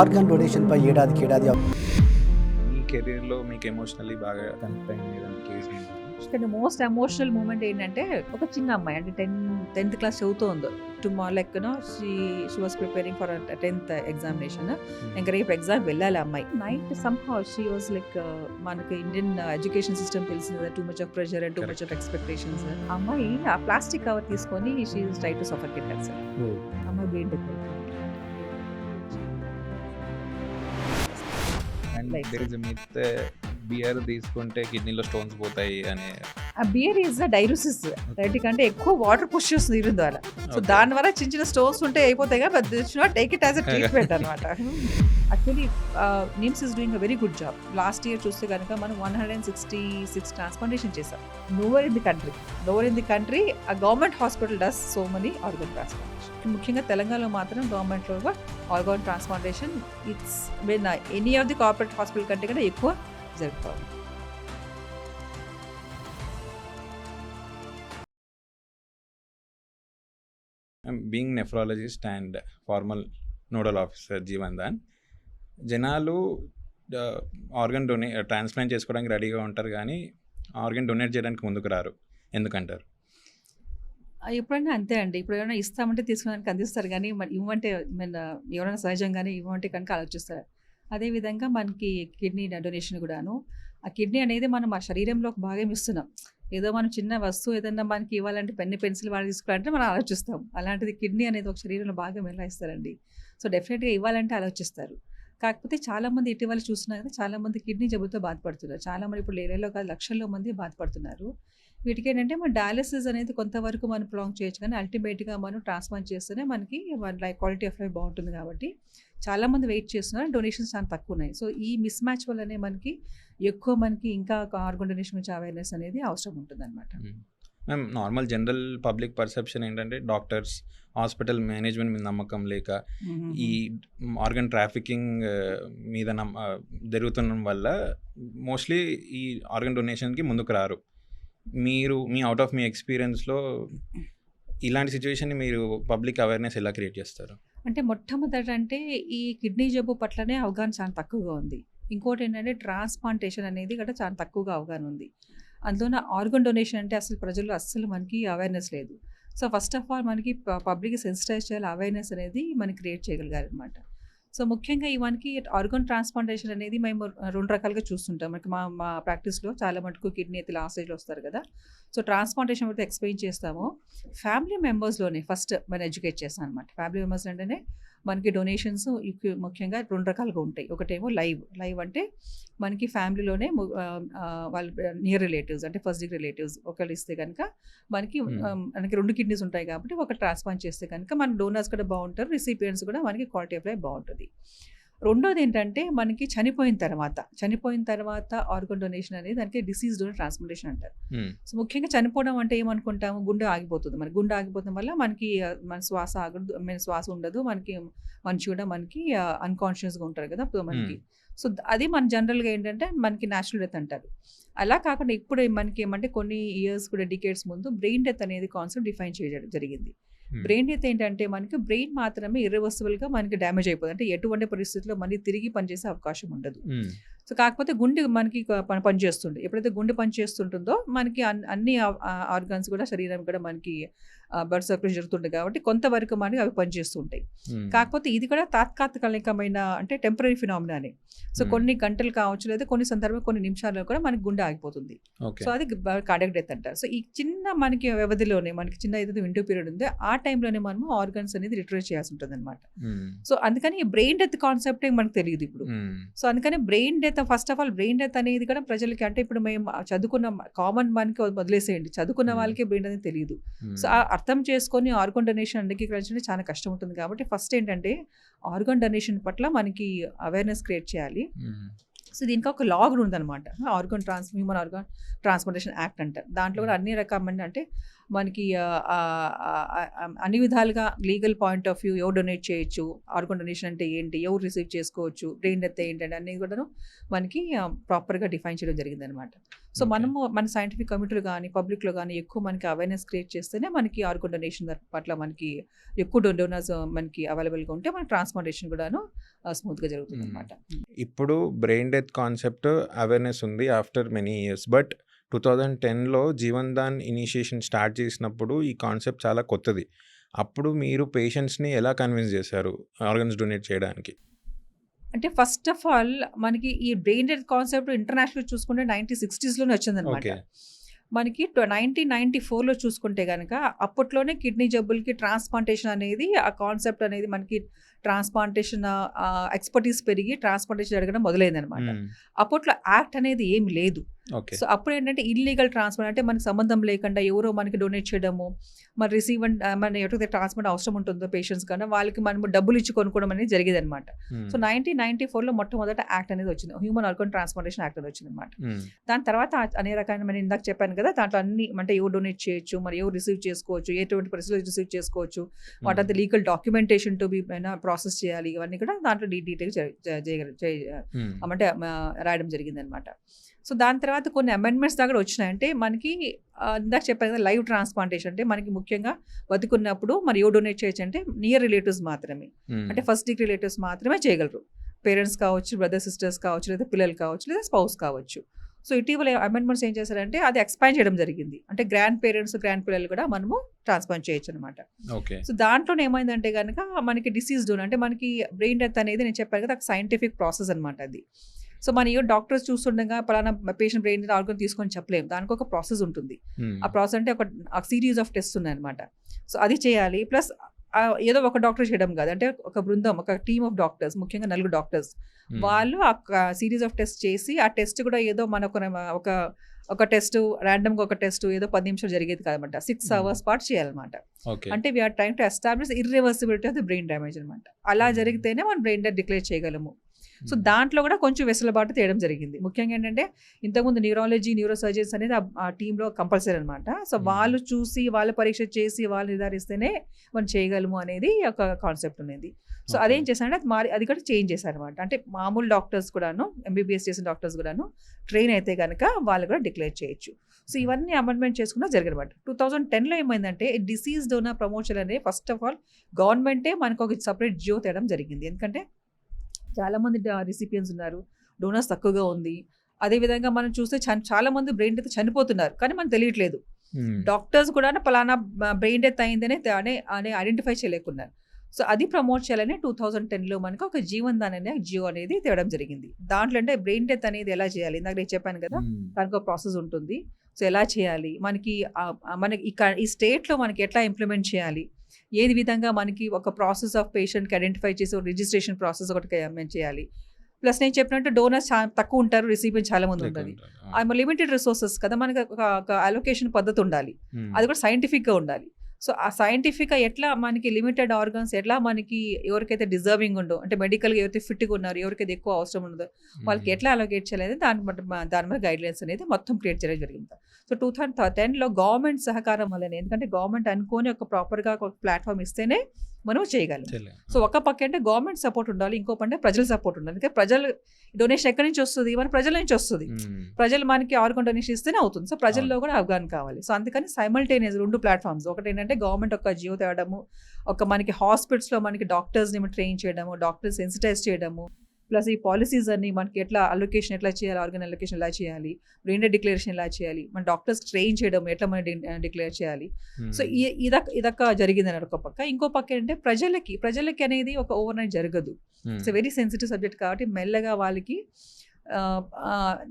Organ donation పై ఏడాది మీ కెరీర్లో మీకు ఎమోషనల్లీ బాగా కనెక్ట్ అయిన ఏదైనా కేసు ఉందా? కానీ మోస్ట్ ఎమోషనల్ మూమెంట్ ఏంటంటే ఒక చిన్న అమ్మాయి అంటే 10th క్లాస్ చదువుతూ ఉంది. Tomorrow like she was preparing for 10th examination. ఇంకా రేపు ఎగ్జామ్ వెళ్ళాలి అమ్మాయి. Night somehow she was like మనకి ఇండియన్ ఎడ్యుకేషన్ సిస్టమ్ తెలిసింది, too much of pressure and too much of expectations. అమ్మాయి ఆ ప్లాస్టిక్ కవర్ తీసుకొని she try to suffocate herself. అమ్మాయి brain death. And Like- there is myth beer తీసుకుంటే కిడ్నీలో stones పోతాయి అనే. ఆ beer is the diuresis right, కంటే ఎక్కువ వాటర్ పుష్ చేస్తుంది యూరిన్ ద్వారా. So Okay. దాని వల్ల చిన్న చిన్న స్టోన్స్ ఉంటే అయిపోతాయి కదా, but this should not take it as a treatment అనమాట. Actually NIMS is doing a very good job. Last year చూస్తే కనుక మనం 166 ట్రాన్స్ప్లాంటేషన్ చేసాం. Nowhere in the country a government hospital does so many organ transplantation. ముఖ్యంగా తెలంగాణలో మాత్రం గవర్నమెంట్లో organ transplantation it's when any of the corporate hospital కంటే కూడా ఎక్కువ జరుగుతుంది. Being nephrologist and formal nodal officer Jeevandan, జనాలు ఆర్గన్ ట్రాన్స్ప్లాంట్ చేసుకోవడానికి రెడీగా ఉంటారు కానీ ఆర్గన్ డొనేట్ చేయడానికి ముందుకు రారు, ఎందుకంటారు? ఎప్పుడైనా అంతే అండి. ఇప్పుడు ఎవరైనా ఇస్తామంటే తీసుకోవడానికి అందిస్తారు కానీ మరి ఇవ్వమంటే ఎవరైనా సహజంగానే ఇవ్వమంటే కనుక ఆలోచిస్తారు. అదేవిధంగా మనకి కిడ్నీ డొనేషన్ కూడాను, ఆ కిడ్నీ అనేది మనం ఆ శరీరంలో ఒక భాగం ఇస్తున్నాం. ఏదో మనం చిన్న వస్తువు ఏదన్నా మనకి ఇవ్వాలంటే పెన్సిల్ వాడి తీసుకోవాలంటే మనం ఆలోచిస్తాం. అలాంటిది కిడ్నీ అనేది ఒక శరీరంలో భాగం ఎలా ఇస్తారండి? సో డెఫినెట్గా ఇవ్వాలంటే ఆలోచిస్తారు. కాకపోతే చాలామంది ఇటీవల చూస్తున్నారు కదా, చాలామంది కిడ్నీ జబ్బుతో బాధపడుతున్నారు. చాలామంది ఇప్పుడు వేలలో కాదు లక్షల్లో మంది బాధపడుతున్నారు. వీటికి ఏంటంటే మన డయాలసిస్ అనేది కొంతవరకు మనం ప్రొలాంగ్ చేయొచ్చు, కానీ అల్టిమేట్గా మనం ట్రాన్స్ప్లాంట్ చేస్తేనే మనకి లైక్ క్వాలిటీ ఆఫ్ లైఫ్ బాగుంటుంది. కాబట్టి చాలామంది వెయిట్ చేస్తున్నారు, డొనేషన్స్ చాలా తక్కువ ఉన్నాయి. సో ఈ మిస్ మ్యాచ్ వల్లనే మనకి ఎక్కువ మనకి ఇంకా ఆర్గన్ డొనేషన్ గురించి అవేర్నెస్ అనేది అవసరం ఉంటుంది అనమాట. Ma'am, normal general public perception ఏంటంటే డాక్టర్స్, హాస్పిటల్ మేనేజ్మెంట్ మీద నమ్మకం లేక ఈ ఆర్గన్ ట్రాఫికింగ్ మీద జరుగుతున్న వల్ల మోస్ట్లీ ఈ ఆర్గన్ డొనేషన్కి ముందుకు రారు. మీరు మీ అవుట్ ఆఫ్ మీ ఎక్స్పీరియన్స్లో ఇలాంటి సిచ్యువేషన్ని మీరు పబ్లిక్ అవేర్నెస్ ఎలా క్రియేట్ చేస్తారు? అంటే మొట్టమొదట అంటే ఈ కిడ్నీ జబ్బు పట్లనే అవగాహన చాలా తక్కువగా ఉంది. ఇంకోటి ఏంటంటే ట్రాన్స్ప్లాంటేషన్ అనేది కూడా చాలా తక్కువగా అవగాహన ఉంది. అందులో ఆర్గన్ డొనేషన్ అంటే అసలు ప్రజల్లో అస్సలు మనకి అవేర్నెస్ లేదు. సో ఫస్ట్ ఆఫ్ ఆల్ మనకి పబ్లిక్ సెన్సిటైజ్ చేయాలి, అవేర్నెస్ అనేది మనకి క్రియేట్ చేయగలిగారు అనమాట. సో ముఖ్యంగా మనకి ఆర్గన్ ట్రాన్స్ప్లాంటేషన్ అనేది మేము 2 రకాలుగా చూస్తుంటాం. మనకి మా ప్రాక్టీస్లో చాలా మటుకు కిడ్నీ అయితే లాస్ట్ స్టేజ్లో వస్తారు కదా. సో ట్రాన్స్ప్లాంటేషన్ అయితే ఎక్స్ప్లెయిన్ చేస్తాము. ఫ్యామిలీ మెంబర్స్లోనే ఫస్ట్ మనం ఎడ్యుకేట్ చేస్తాం అనమాట. ఫ్యామిలీ మెంబర్స్ అంటేనే మనకి డొనేషన్స్ ముఖ్యంగా 2 రకాలుగా ఉంటాయి. ఒకటేమో లైవ్ అంటే మనకి ఫ్యామిలీలోనే వాళ్ళ నియర్ రిలేటివ్స్ అంటే ఫస్ట్ డిగ్రీ రిలేటివ్స్ ఒకళ్ళు ఇస్తే కనుక మనకి 2 కిడ్నీస్ ఉంటాయి కాబట్టి ఒక ట్రాన్స్ప్లాంట్ చేస్తే కనుక మన డోనర్స్ కూడా బాగుంటారు, రిసిపియెంట్స్ కూడా మనకి క్వాలిటీ ఆఫ్ లైఫ్ బాగుంటుంది. రెండోది ఏంటంటే మనకి చనిపోయిన తర్వాత ఆర్గన్ డొనేషన్ అనేది దానికి డిసీజ్ డోనర్ ట్రాన్స్ప్లాంటేషన్ అంటారు. సో ముఖ్యంగా చనిపోవడం అంటే ఏమనుకుంటాము, గుండె ఆగిపోతుంది. మనకి గుండె ఆగిపోవడం వల్ల మనకి మన శ్వాస ఆగదు, శ్వాస ఉండదు, మనకి మనిషి కూడా మనకి అన్కాన్షియస్గా ఉంటారు కదా మనకి. సో అది మన జనరల్గా ఏంటంటే మనకి న్యాచురల్ డెత్ అంటారు. అలా కాకుండా ఇప్పుడు మనకి ఏమంటే కొన్ని ఇయర్స్ కూడా డికేడ్స్ ముందు బ్రెయిన్ డెత్ అనేది కాన్సెప్ట్ డిఫైన్ చేయడం జరిగింది. బ్రెయిన్ డెత్ ఏంటంటే మనకి బ్రెయిన్ మాత్రమే ఇర్రివర్సిబుల్గా మనకి డ్యామేజ్ అయిపోతుంది. అంటే ఎటువంటి పరిస్థితుల్లో మళ్ళీ తిరిగి పనిచేసే అవకాశం ఉండదు. సో కాకపోతే గుండె మనకి పనిచేస్తుంది. ఎప్పుడైతే గుండె పనిచేస్తుంటుందో మనకి అన్ని ఆర్గాన్స్ కూడా శరీరం కూడా మనకి బ్లడ్ సర్క్యులేషన్ జరుగుతుంది కాబట్టి కొంతవరకు మనకి అవి పనిచేస్తుంటాయి. కాకపోతే ఇది కూడా తాత్కాలికమైన అంటే టెంపరీ ఫినామినానే. సో కొన్ని గంటలు కావచ్చు, లేదా కొన్ని సందర్భంలో కొన్ని నిమిషాల్లో కూడా మనకి గుండె ఆగిపోతుంది. సో అది కార్డియాక్ డెత్ అంటారు. సో ఈ చిన్న మనకి వ్యవధిలోనే మనకి చిన్న ఏదైతే విండో పీరియడ్ ఉందో ఆ టైంలోనే మనము ఆర్గన్స్ అనేది రిట్రీవ్ చేయాల్సి ఉంటుంది అనమాట. సో అందుకని బ్రెయిన్ డెత్ కాన్సెప్టే మనకు తెలియదు ఇప్పుడు. సో అందుకని brain death first of all brain death అనేది కూడా ప్రజలకి అంటే ఇప్పుడు మేము చదువుకున్న కామన్ మనకి వదిలేసేయండి, చదువుకున్న వాళ్ళకి బ్రెయిన్ అనేది తెలియదు. సో అర్థం చేసుకొని ఆర్గన్ డొనేషన్ అంగీకరించడం చాలా కష్టం ఉంటుంది. కాబట్టి ఫస్ట్ ఏంటంటే ఆర్గన్ డొనేషన్ పట్ల మనకి అవేర్నెస్ క్రియేట్ చేయాలి. సో దీనికి ఒక లా కూడా ఉందన్నమాట, హ్యూమన్ ఆర్గన్ ట్రాన్స్ప్లాంటేషన్ యాక్ట్ అంటారు. దాంట్లో కూడా అన్ని రకమైన అంటే మనకి అన్ని విధాలుగా లీగల్ పాయింట్ ఆఫ్ వ్యూ ఎవరు డొనేట్ చేయొచ్చు, ఆర్గన్ డొనేషన్ అంటే ఏంటి, ఎవరు రిసీవ్ చేసుకోవచ్చు, బ్రెయిన్ డెత్ ఏంటంటే అన్నీ కూడాను మనకి ప్రాపర్గా డిఫైన్ చేయడం జరిగిందనమాట. సో మనము మన సైంటిఫిక్ కమిటీలు కానీ పబ్లిక్లో కానీ ఎక్కువ మనకి అవేర్నెస్ క్రియేట్ చేస్తేనే మనకి ఆర్గన్ డొనేషన్ పట్ల మనకి ఎక్కువ డోనర్స్ మనకి అవైలబుల్గా ఉంటే మన ట్రాన్స్ప్లాంటేషన్ కూడాను స్మూత్గా జరుగుతుంది అనమాట. ఇప్పుడు బ్రెయిన్ డెత్ కాన్సెప్ట్ అవేర్నెస్ ఉంది ఆఫ్టర్ మెనీ ఇయర్స్, బట్ 2010లో జీవన్ దాన్ ఇనిషియేషన్ స్టార్ట్ చేసినప్పుడు ఈ కాన్సెప్ట్ చాలా కొత్తది. అప్పుడు మీరు పేషెంట్స్ని ఎలా కన్విన్స్ చేశారు ఆర్గన్స్ డొనేట్ చేయడానికి? అంటే ఫస్ట్ ఆఫ్ ఆల్ మనకి ఈ బ్రెయిన్ డెత్ కాన్సెప్ట్ ఇంటర్నేషనల్ చూసుకుంటే 1960s వచ్చిందనమాట. ఓకే. మనకి 1994లో చూసుకుంటే కనుక అప్పట్లోనే కిడ్నీ జబ్బులకి ట్రాన్స్ప్లాంటేషన్ అనేది ఆ కాన్సెప్ట్ అనేది మనకి ట్రాన్స్ప్లాంటేషన్ ఎక్స్పర్టీస్ పెరిగి ట్రాన్స్ప్లాంటేషన్ జరగడం మొదలైందనమాట. అప్పట్లో యాక్ట్ అనేది ఏమి లేదు. ఓకే. సో అప్పుడు ఏంటంటే ఇల్లీగల్ ట్రాన్స్ప్లాంట్ అంటే మనకి సంబంధం లేకుండా ఎవరో మనకి డొనేట్ చేయడము, మన రిసీవెంట్ మన ఎవరికైతే ట్రాన్స్ప్లాంట్ అవసరం ఉంటుందో పేషెంట్స్ కన్నా వాళ్ళకి మనము డబ్బులు ఇచ్చి కొనుక్కోవడం అనేది జరిగేది అనమాట. సో 1994లో మొట్టమొదట యాక్ట్ అనేది వచ్చింది, హ్యూమన్ ఆర్గన్ ట్రాన్స్ప్లాంటేషన్ యాక్ట్ అనేది వచ్చింది అనమాట. దాని తర్వాత అనేక రకాల నేను ఇందాక చెప్పాను కదా, దాంట్లో అన్ని అంటే ఎవరు డొనేట్ చేయొచ్చు, మరి ఎవరు రిసీవ్ చేసుకోవచ్చు, ఎటువంటి పరిస్థితుల్లో రిసీవ్ చేసుకోవచ్చు, what are the legal documentation to be process చేయాలి, ఇవన్నీ కూడా దాంట్లో డీటెయిల్ అంటే రాయడం జరిగింది అనమాట. సో దాని తర్వాత కొన్ని అమెండ్మెంట్స్ దగ్గర వచ్చినాయంటే మనకి ఇందాక చెప్పాను కదా లైవ్ ట్రాన్స్ప్లాంటేషన్ అంటే మనకి ముఖ్యంగా బతుకున్నప్పుడు మరి ఎవరు డొనేట్ చేయొచ్చు అంటే నియర్ రిలేటివ్స్ మాత్రమే, అంటే ఫస్ట్ డిగ్రీ రిలేటివ్స్ మాత్రమే చేయగలరు. పేరెంట్స్ కావచ్చు, బ్రదర్ సిస్టర్స్ కావచ్చు, లేదా పిల్లలు కావచ్చు, లేదా స్పౌస్ కావచ్చు. సో ఇటీవల అమెండ్మెంట్స్ ఏం చేశారంటే అది ఎక్స్పాండ్ చేయడం జరిగింది, అంటే గ్రాండ్ పేరెంట్స్ గ్రాండ్ పిల్లలు కూడా మనము ట్రాన్స్ప్లాంట్ చేయొచ్చు అనమాట. సో దాంట్లో ఏమైందంటే కనుక మనకి డిసీజ్ డోన్ అంటే మనకి బ్రెయిన్ డెత్ అనేది నేను చెప్పాను కదా సైంటిఫిక్ ప్రాసెస్ అనమాట అది. సో మన డాక్టర్స్ చూస్తుండగా పలానా పేషెంట్ బ్రెయిన్ ఆర్గన్ తీసుకొని చెప్పలేము, దానికి ఒక ప్రాసెస్ ఉంటుంది. ఆ ప్రాసెస్ అంటే ఒక సిరీస్ ఆఫ్ టెస్ట్ ఉన్నాయి అనమాట. సో అది చేయాలి, ప్లస్ ఏదో ఒక డాక్టర్ చేయడం కాదు, అంటే ఒక బృందం, ఒక టీమ్ ఆఫ్ డాక్టర్స్, ముఖ్యంగా 4 డాక్టర్స్ వాళ్ళు ఆ సిరీస్ ఆఫ్ టెస్ట్ చేసి ఆ టెస్ట్ కూడా ఏదో మనకు ఒక టెస్ట్ ర్యాండమ్గా ఒక టెస్ట్ ఏదో 10 నిమిషాలు జరిగేది కాదనమాట, 6 hours పాటు చేయాలన్నమాట. అంటే we are trying to establish irreversibility of the brain damage అనమాట. అలా జరిగితేనే మనం బ్రెయిన్ డెత్ డిక్లేర్ చేయగలము. సో దాంట్లో కూడా కొంచెం వెసులుబాటు తేయడం జరిగింది. ముఖ్యంగా ఏంటంటే ఇంతకుముందు న్యూరాలజీ, న్యూరో సర్జన్స్ అనేది ఆ టీంలో కంపల్సరీ అనమాట. సో వాళ్ళు చూసి వాళ్ళు పరీక్ష చేసి వాళ్ళు నిర్ధారిస్తేనే మనం చేయగలము అనేది ఒక కాన్సెప్ట్ ఉన్నది. సో అదేం చేశారంటే అది కూడా చేంజ్ చేశారనమాట. అంటే మామూలు డాక్టర్స్ కూడాను, ఎంబీబీఎస్ చేసిన డాక్టర్స్ కూడాను ట్రైన్ అయితే కనుక వాళ్ళు కూడా డిక్లేర్ చేయొచ్చు. సో ఇవన్నీ అమెండ్మెంట్ చేసుకున్నా జరిగినమాట. 2010లో ఏమైందంటే డిసీజ్ డోనర్ ప్రమోషన్ అనేది ఫస్ట్ ఆఫ్ ఆల్ గవర్నమెంటే మనకు ఒక సపరేట్ జియో తేయడం జరిగింది. ఎందుకంటే చాలామంది రిసిపియన్స్ ఉన్నారు, డోనర్స్ తక్కువగా ఉంది. అదేవిధంగా మనం చూస్తే చాలామంది బ్రెయిన్ డెత్ చనిపోతున్నారు, కానీ మనకు తెలియట్లేదు. డాక్టర్స్ కూడా పలానా బ్రెయిన్ డెత్ అయిందనే ఐడెంటిఫై చేయలేకున్నారు. సో అది ప్రమోట్ చేయాలని 2010లో మనకు ఒక జీవన్ దాన్ అనే జియో అనేది తేవడం జరిగింది. దాంట్లో అంటే బ్రెయిన్ డెత్ అనేది ఎలా చేయాలి, ఇందాక నేను చెప్పాను కదా దానికి ఒక ప్రాసెస్ ఉంటుంది. సో ఎలా చేయాలి, మనకి ఈ స్టేట్లో మనకి ఎట్లా ఇంప్లిమెంట్ చేయాలి, ఏది విధంగా మనకి ఒక ప్రాసెస్ ఆఫ్ పేషెంట్కి ఐడెంటిఫై చేసి రిజిస్ట్రేషన్ ప్రాసెస్ ఒకటి చేయాలి. ప్లస్ నేను చెప్పినట్టు డోనర్స్ తక్కువ ఉంటారు, రిసీవింగ్ చాలా మంది ఉంటుంది. లిమిటెడ్ రిసోర్సెస్ కదా, మనకి ఒక అలొకేషన్ పద్ధతి ఉండాలి, అది కూడా సైంటిఫిక్గా ఉండాలి. సో ఆ సైంటిఫిక్గా ఎట్లా మనకి లిమిటెడ్ ఆర్గన్స్ ఎట్లా మనకి ఎవరికైతే డిజర్వింగ్ ఉండో, అంటే మెడికల్గా ఎవరైతే ఫిట్గా ఉన్నారో, ఎవరికైతే ఎక్కువ అవసరం ఉండదో వాళ్ళకి ఎట్లా అలొకేట్ చేయాలి దాని మీద గైడ్లైన్స్ అనేది మొత్తం క్రియేట్ చేయడం జరిగింది. సో 2010లో గవర్నమెంట్ సహకారం వల్లనే, ఎందుకంటే గవర్నమెంట్ అనుకోని ఒక ప్రాపర్గా ఒక ప్లాట్ఫామ్ ఇస్తేనే మనం చేయగలం. సో ఒక పక్క అంటే గవర్నమెంట్ సపోర్ట్ ఉండాలి, ఇంకో పక్క ప్రజల సపోర్ట్ ఉండాలి. ఎందుకంటే ప్రజలు డొనేషన్ ఎక్కడి నుంచి వస్తుంది, మన ప్రజల నుంచి వస్తుంది. ప్రజలు మనకి ఆర్గన్ డొనేషన్ ఇస్తేనే అవుతుంది. సో ప్రజల్లో కూడా అవగాహన కావాలి. సో అందుకని సైమల్టేనియస్ 2 ప్లాట్ఫామ్స్, ఒకటి ఏంటంటే గవర్నమెంట్ ఒక జియో తేవడము, ఒక మనకి హాస్పిటల్స్లో మనకి డాక్టర్స్ని ట్రైన్ చేయడము, డాక్టర్స్ సెన్సిటైజ్ చేయడము, ప్లస్ ఈ పాలసీస్ అన్ని మనకి ఎట్లా అలొకేషన్ ఎట్లా చేయాలి, ఆర్గన్ అలొకేషన్ ఎలా చేయాలి, బ్రెయిన్ డెత్ డిక్లరేషన్ ఎలా చేయాలి, మన డాక్టర్స్ ట్రైన్ చేయడం ఎట్లా మనం డిక్లేర్ చేయాలి. సో ఇదొక జరిగిందని ఒక పక్క. ఇంకో పక్క ఏంటంటే ప్రజలకి అనేది ఒక ఓవర్ నైట్ జరగదు. ఇట్స్ వెరీ సెన్సిటివ్ సబ్జెక్ట్ కాబట్టి మెల్లగా వాళ్ళకి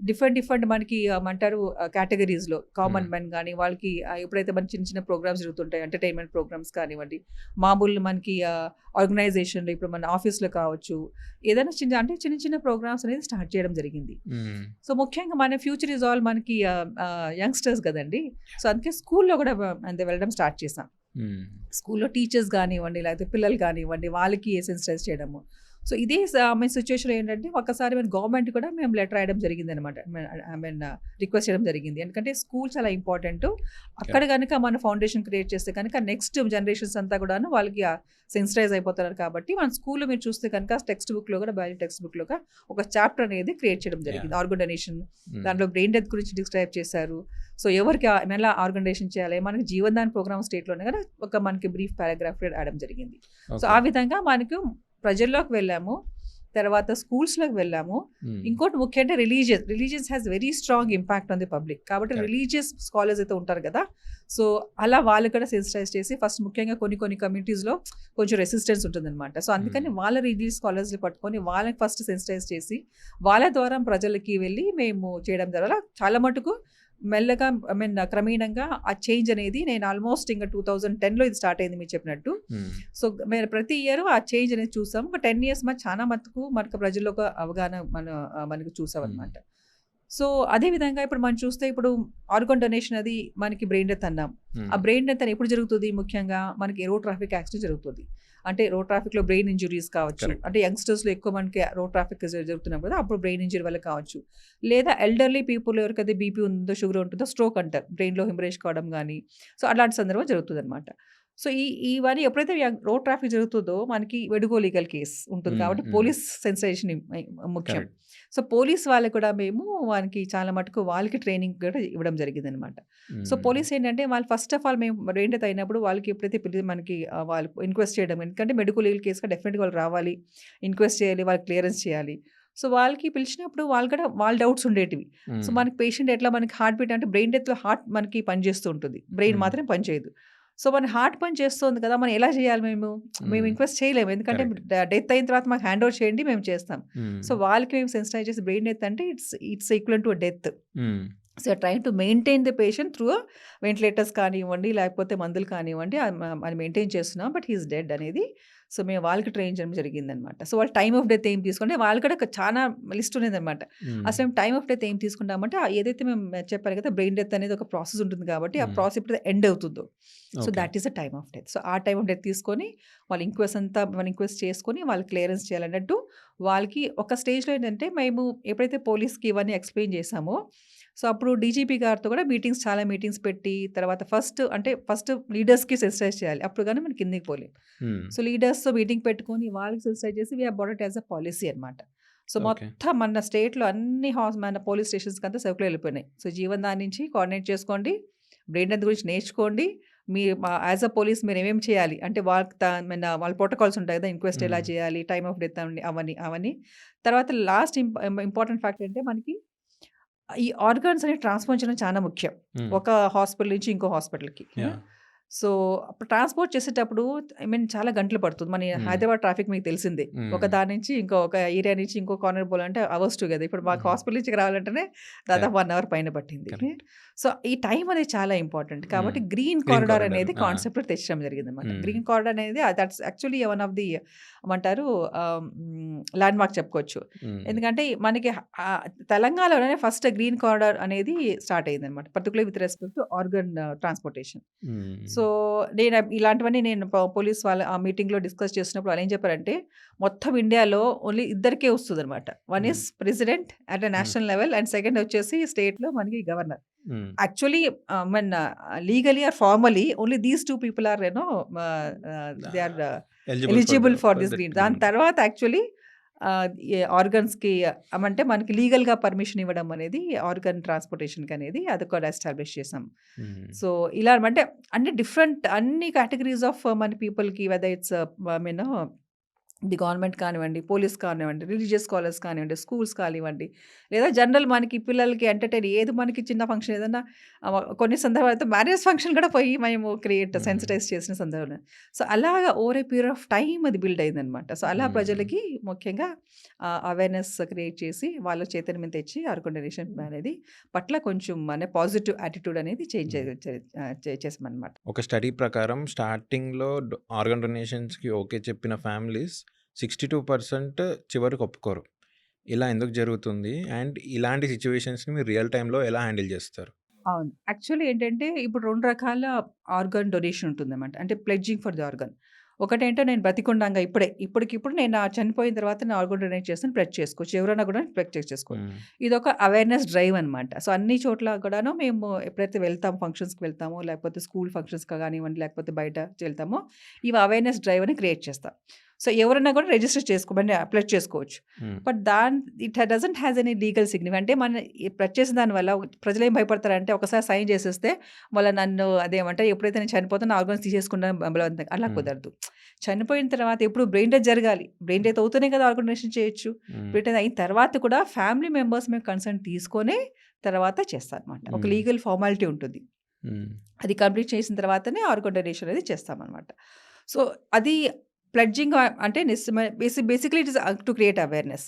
డిఫరెంట్ మనకి అంటారు కేటగిరీస్లో కామన్ మెన్ కానీ వాళ్ళకి ఎప్పుడైతే మన చిన్న ప్రోగ్రామ్స్ జరుగుతుంటాయి, ఎంటర్టైన్మెంట్ ప్రోగ్రామ్స్ కానివ్వండి, మామూలు మనకి ఆర్గనైజేషన్లో ఇప్పుడు మన ఆఫీస్లో కావచ్చు, ఏదైనా చిన్న ప్రోగ్రామ్స్ అనేది స్టార్ట్ చేయడం జరిగింది. సో ముఖ్యంగా మన ఫ్యూచర్ ఇస్ ఆల్ మనకి యంగ్స్టర్స్ కదండి. సో అందుకే స్కూల్లో కూడా వెళ్ళడం స్టార్ట్ చేసాం. స్కూల్లో టీచర్స్ కానివ్వండి, లేకపోతే పిల్లలు కానివ్వండి, వాళ్ళకి సెన్సిటైజ్ చేయడము. సో ఇదే సిచ్యువేషన్ ఏంటంటే ఒక్కసారి మన గవర్నమెంట్ కూడా మేము లెటర్ రాయడం జరిగిందనమాట. ఐ మీన్ రిక్వెస్ట్ చేయడం జరిగింది. ఎందుకంటే స్కూల్ చాలా ఇంపార్టెంట్. అక్కడ కనుక మన ఫౌండేషన్ క్రియేట్ చేస్తే కనుక నెక్స్ట్ జనరేషన్స్ అంతా కూడాను వాళ్ళకి సెన్సిటైజ్ అయిపోతున్నారు కాబట్టి మన స్కూల్లో మీరు చూస్తే కనుక టెక్స్ట్ బుక్లో కూడా బయాలజీ టెక్స్ట్ బుక్లో ఒక చాప్టర్ అనేది క్రియేట్ చేయడం జరిగింది. ఆర్గన్ డొనేషన్, దాంట్లో బ్రెయిన్ డెత్ గురించి డిస్క్రైబ్ చేశారు. సో ఎవరికి ఎలా ఆర్గన్ డొనేషన్ చేయాలి, మనకి జీవన్దాన్ ప్రోగ్రామ్ స్టేట్లోనే కదా మనకి బ్రీఫ్ పారాగ్రాఫ్ రాయడం జరిగింది. సో ఆ విధంగా మనకు ప్రజల్లోకి వెళ్ళాము, తర్వాత స్కూల్స్లోకి వెళ్ళాము. ఇంకోటి ముఖ్యంగా religious has very strong impact on the public. కాబట్టి రిలీజియస్ స్కాలర్స్ అయితే ఉంటారు కదా, సో అలా వాళ్ళు కూడా సెన్సిటైజ్ చేసి ఫస్ట్ ముఖ్యంగా కొన్ని కమ్యూనిటీస్లో కొంచెం రెసిస్టెన్స్ ఉంటుందన్నమాట. సో అందుకని వాళ్ళ రిలీజియస్ స్కాలర్స్ని పట్టుకొని వాళ్ళని ఫస్ట్ సెన్సిటైజ్ చేసి వాళ్ళ ద్వారా ప్రజలకి వెళ్ళి మేము చేయడం ద్వారా చాలా మటుకు మెల్లగా ఐ మీన్ క్రమేణంగా ఆ చేంజ్ అనేది నేను ఆల్మోస్ట్ ఇంకా 2010లో ఇది స్టార్ట్ అయింది మీరు చెప్పినట్టు. సో మేము ప్రతి ఇయర్ ఆ చేంజ్ అనేది చూసాం. ఒక 10 years చాలా మటుకు మనకు ప్రజల్లో ఒక అవగాహన మనకు చూసాం అనమాట. సో అదేవిధంగా ఇప్పుడు మనం చూస్తే ఇప్పుడు ఆర్గన్ డొనేషన్ అది మనకి బ్రెయిన్ డెత్ అన్నాం. ఆ బ్రెయిన్ డెత్ అని ఎప్పుడు జరుగుతుంది, ముఖ్యంగా మనకి రోడ్ ట్రాఫిక్ యాక్సిడెంట్ జరుగుతుంది. అంటే రోడ్ ట్రాఫిక్లో బ్రెయిన్ ఇంజురీస్ కావచ్చు, అంటే యంగ్స్టర్స్లో ఎక్కువ మనకి రోడ్ ట్రాఫిక్ జరుగుతున్నప్పుడు కదా అప్పుడు బ్రెయిన్ ఇంజరీ వల్ల కావచ్చు, లేదా ఎల్డర్లీ పీపుల్ ఎవరికైతే బీపీ ఉందో షుగర్ ఉంటుందో స్ట్రోక్ అంటారు, బ్రెయిన్లో హిమరేజ్ కావడం కానీ, సో అలాంటి సందర్భం జరుగుతుంది అనమాట. సో ఇవన్నీ ఎప్పుడైతే రోడ్ ట్రాఫిక్ జరుగుతుందో మనకి వెడుగో లీగల్ కేస్ ఉంటుంది కాబట్టి పోలీస్ సెన్సిటైజేషన్ ముఖ్యం. సో పోలీస్ వాళ్ళకి కూడా మేము వాళ్ళకి చాలా మటుకు వాళ్ళకి ట్రైనింగ్ కూడా ఇవ్వడం జరిగింది అనమాట. సో పోలీస్ ఏంటంటే వాళ్ళు ఫస్ట్ ఆఫ్ ఆల్ మేము బ్రెయిన్ డెత్ అయినప్పుడు వాళ్ళకి ఎప్పుడైతే మనకి వాళ్ళు ఇన్క్వెస్ట్ చేయడం, ఎందుకంటే మెడికల్ లీగల్ కేసుగా డెఫినెట్గా వాళ్ళు రావాలి, ఇన్క్వెస్ట్ చేయాలి, వాళ్ళకి క్లియరెన్స్ చేయాలి. సో వాళ్ళకి పిలిచినప్పుడు వాళ్ళు కూడా వాళ్ళ డౌట్స్ ఉండేటివి. సో మనకి పేషెంట్ ఎట్లా మనకి హార్ట్ బీట్ అంటే బ్రెయిన్ డెత్లో హార్ట్ మనకి పనిచేస్తూ ఉంటుంది, బ్రెయిన్ మాత్రం పనిచేయదు. సో మన హార్ట్ పని చేస్తుంది కదా, మనం ఎలా చేయాలి, మేము ఇన్క్వెస్ట్ చేయలేము, ఎందుకంటే డెత్ అయిన తర్వాత మాకు హ్యాండ్ ఓవర్ చేయండి మేము చేస్తాం. సో వాళ్ళకి మేము సెన్సిటైజ్ చేసి బ్రెయిన్ డెత్ అంటే it's equal to death. So train to maintain the patient through ventilators కానివ్వండి, లేకపోతే మందులు కానివ్వండి, అది మెయింటైన్ చేస్తున్నాం, బట్ హీస్ డెడ్ అనేది. సో మేము వాళ్ళకి ట్రైన్ చేయడం జరిగిందనమాట. సో వాళ్ళు టైమ్ ఆఫ్ డెత్ ఏం తీసుకుంటే వాళ్ళు కూడా చాలా లిస్ట్ ఉండేదన్నమాట. అసలు మేము టైమ్ ఆఫ్ డెత్ ఏం తీసుకుంటామంటే ఏదైతే మేము చెప్పారు కదా బ్రెయిన్ డెత్ అనేది ఒక ప్రాసెస్ ఉంటుంది కాబట్టి ఆ ప్రాసెస్ ఇప్పుడు ఎండ్ అవుతుందో, so that is the time of death. So ఆ టైమ్ ఆఫ్ డెత్ తీసుకొని వాళ్ళు ఇంక్వెస్ట్ చేసుకొని వాళ్ళు క్లియరెన్స్ చేయాలన్నట్టు వాళ్ళకి ఒక స్టేజ్లో ఏంటంటే మేము ఎప్పుడైతే పోలీస్కి ఇవన్నీ ఎక్స్ప్లెయిన్ చేసామో, సో అప్పుడు డీజీపీ గారితో కూడా చాలా మీటింగ్స్ పెట్టి తర్వాత ఫస్ట్ లీడర్స్కి సెన్సిటైజ్ చేయాలి, అప్పుడు కానీ మనం కిందికి పోలేం. సో లీడర్స్తో మీటింగ్ పెట్టుకొని వాళ్ళకి సెన్సిటైజ్ చేసి we have as a policy అనమాట. సో మొత్తం మన స్టేట్లో అన్ని మన పోలీస్ స్టేషన్స్కి అంతా సర్కులర్ వెళ్ళిపోయినాయి. సో జీవన్దాన్ నుంచి కోఆర్డినేట్ చేసుకోండి, బ్రెయిన్ డెత్ గురించి నేర్చుకోండి, మీ యాజ్ అ పోలీస్ మీరు ఏమేమి చేయాలి అంటే వాళ్ళ ప్రోటోకాల్స్ ఉంటాయి కదా, ఇన్క్వెస్ట్ ఎలా చేయాలి, టైమ్ ఆఫ్ డెత్ అవన్నీ. తర్వాత లాస్ట్ ఇంపార్టెంట్ ఫ్యాక్టర్ అంటే మనకి ఈ ఆర్గాన్స్ అనేవి ట్రాన్స్ఫర్ చేయడం చాలా ముఖ్యం, ఒక హాస్పిటల్ నుంచి ఇంకో హాస్పిటల్కి. సో అప్పుడు ట్రాన్స్పోర్ట్ చేసేటప్పుడు చాలా గంటలు పడుతుంది. మన హైదరాబాద్ ట్రాఫిక్ మీకు తెలిసిందే, ఒక దాని నుంచి ఒక ఏరియా నుంచి ఇంకో కార్నర్ పోవాలంటే అవర్స్ టుగెదర్. ఇప్పుడు మాకు హాస్పిటల్ నుంచి రావాలంటేనే దాదాపు 1 hour పైన పట్టింది. సో ఈ టైం అనేది చాలా ఇంపార్టెంట్ కాబట్టి గ్రీన్ కారిడార్ అనేది కాన్సెప్ట్ తెచ్చడం జరిగింది అనమాట. గ్రీన్ కారిడార్ అనేది that's actually one of the ఏమంటారు ల్యాండ్ మార్క్ చెప్పుకోవచ్చు. ఎందుకంటే మనకి తెలంగాణలోనే ఫస్ట్ గ్రీన్ కారిడార్ అనేది స్టార్ట్ అయింది అనమాట, particular with respect to organ transportation. So నేను ఇలాంటివన్నీ నేను పోలీస్ వాళ్ళ ఆ మీటింగ్లో డిస్కస్ చేసినప్పుడు వాళ్ళు ఏం చెప్పారంటే మొత్తం ఇండియాలో ఓన్లీ ఇద్దరికే వస్తుంది అనమాట. One is president at national level and second వచ్చేసి స్టేట్లో మనకి గవర్నర్. Actually legally or formally only these 2 people are they are eligible for this green. దాని తర్వాత యాక్చువల్లీ ఆర్గన్స్కి అంటే మనకి లీగల్గా పర్మిషన్ ఇవ్వడం అనేది ఆర్గన్ ట్రాన్స్పోర్టేషన్కి అనేది అది కూడా ఎస్టాబ్లిష్ చేసాం. సో ఇలా అంటే డిఫరెంట్ అన్ని కేటగిరీస్ ఆఫ్ మన పీపుల్కి వెదర్ ఇట్స్ ది గవర్నమెంట్ కానివ్వండి, పోలీస్ కానివ్వండి, రిలీజియస్ స్కాలర్స్ కానివ్వండి, స్కూల్స్ కానివ్వండి, లేదా జనరల్ మనకి పిల్లలకి ఎంటర్టైన్ ఏది మనకి చిన్న ఫంక్షన్ ఏదన్నా కొన్ని సందర్భాలతో మ్యారేజ్ ఫంక్షన్ కూడా పోయి మేము సెన్సిటైజ్ చేసిన సందర్భం. సో అలాగా over a period of time అది బిల్డ్ అయిందనమాట. సో అలా ప్రజలకి ముఖ్యంగా అవేర్నెస్ క్రియేట్ చేసి వాళ్ళ చైతన్యం తెచ్చి ఆర్గన్ డొనేషన్ అనేది పట్ల కొంచెం పాజిటివ్ యాటిట్యూడ్ అనేది చేంజ్ చేసామన్నమాట. ఒక స్టడీ ప్రకారం స్టార్టింగ్లో ఆర్గన్ డొనేషన్స్కి ఓకే చెప్పిన ఫ్యామిలీస్ 62% చివరికి ఒప్పుకోరు. ఇలా ఎందుకు జరుగుతుంది అండ్ ఇలాంటి సిచ్యువేషన్స్ని మీరు రియల్ టైంలో ఎలా హ్యాండిల్ చేస్తారు? అవును, యాక్చువల్లీ ఏంటంటే ఇప్పుడు 2 రకాల ఆర్గన్ డొనేషన్ ఉంటుందన్నమాట. అంటే ప్లెడ్జింగ్ ఫర్ ది ఆర్గన్. ఒకటేంటో నేను బ్రతికుండంగా ఇప్పటికిప్పుడు నేను చనిపోయిన తర్వాత నేను ఆర్గన్ డొనేట్ చేస్తాను, ప్లెడ్జ్ చేసుకోవచ్చు. ఎవరైనా కూడా ప్లెడ్జ్ చేసుకోవచ్చు. ఇదొక అవేర్‌నెస్ డ్రైవ్ అనమాట. సో, అన్ని చోట్ల కూడాను మేము ఎప్పుడైతే వెళ్తాం ఫంక్షన్స్‌కి వెళ్తామో, లేకపోతే స్కూల్ ఫంక్షన్స్‌కి కానివ్వండి, లేకపోతే బయట వెళ్తామో, ఇవి అవేర్‌నెస్ డ్రైవ్ అని క్రియేట్ చేస్తాం. సో, ఎవరైనా కూడా రిజిస్టర్ చేసుకోమని ప్లెడ్జ్ చేసుకోవచ్చు. But it doesn't has any legal significance. అంటే మన ప్లెడ్జ్ చేసిన దానివల్ల ప్రజలు ఏం భయపడతారంటే, ఒకసారి సైన్ చేసేస్తే మళ్ళీ నన్ను అదేమంటే ఎప్పుడైతే నేను చనిపోతే నా ఆర్గన్స్ తీసేసుకున్నాను బలవంతంగా, అలా కుదరదు. చనిపోయిన తర్వాత ఎప్పుడు బ్రెయిన్ డెత్ జరగాలి. బ్రెయిన్ డెత్ అవుతూనే కదా ఆర్గన్ డొనేషన్ చేయొచ్చు. బ్రెయిన్ డెత్ అయిన తర్వాత కూడా ఫ్యామిలీ మెంబర్స్ మేము కన్సర్న్ తీసుకొనే తర్వాత చేస్తారనమాట. ఒక లీగల్ ఫార్మాలిటీ ఉంటుంది. అది కంప్లీట్ చేసిన తర్వాతనే ఆర్గన్ డొనేషన్ అనేది చేస్తామన్నమాట. సో, అది ప్లెడ్జింగ్ అంటే basically it is to create awareness.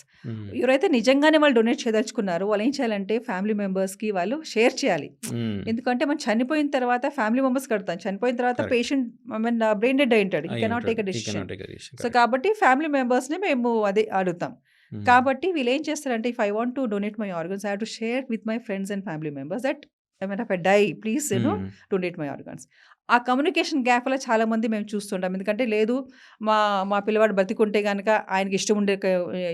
ఎవరైతే నిజంగానే వాళ్ళు డొనేట్ చేయదలుచుకున్నారో వాళ్ళు ఏం చేయాలంటే ఫ్యామిలీ మెంబర్స్కి వాళ్ళు షేర్ చేయాలి. ఎందుకంటే మనం చనిపోయిన తర్వాత ఫ్యామిలీ మెంబర్స్ కడతాం. చనిపోయిన తర్వాత పేషెంట్ బ్రెయిన్ డెడ్ అయి ఉంటాడు, cannot take a decision. So కాబట్టి ఫ్యామిలీ మెంబర్స్ని మేము అదే అడుగుతాం. కాబట్టి వీళ్ళు ఏం చేస్తారంటే, if I want to donate my organs, I have to share with my friends and family members that if I die, please donate my organs. ఆ కమ్యూనికేషన్ గ్యాప్ వల్ల చాలా మంది మేము చూస్తుంటాం. ఎందుకంటే లేదు మా పిల్లవాడు బతికుంటే కనుక ఆయనకి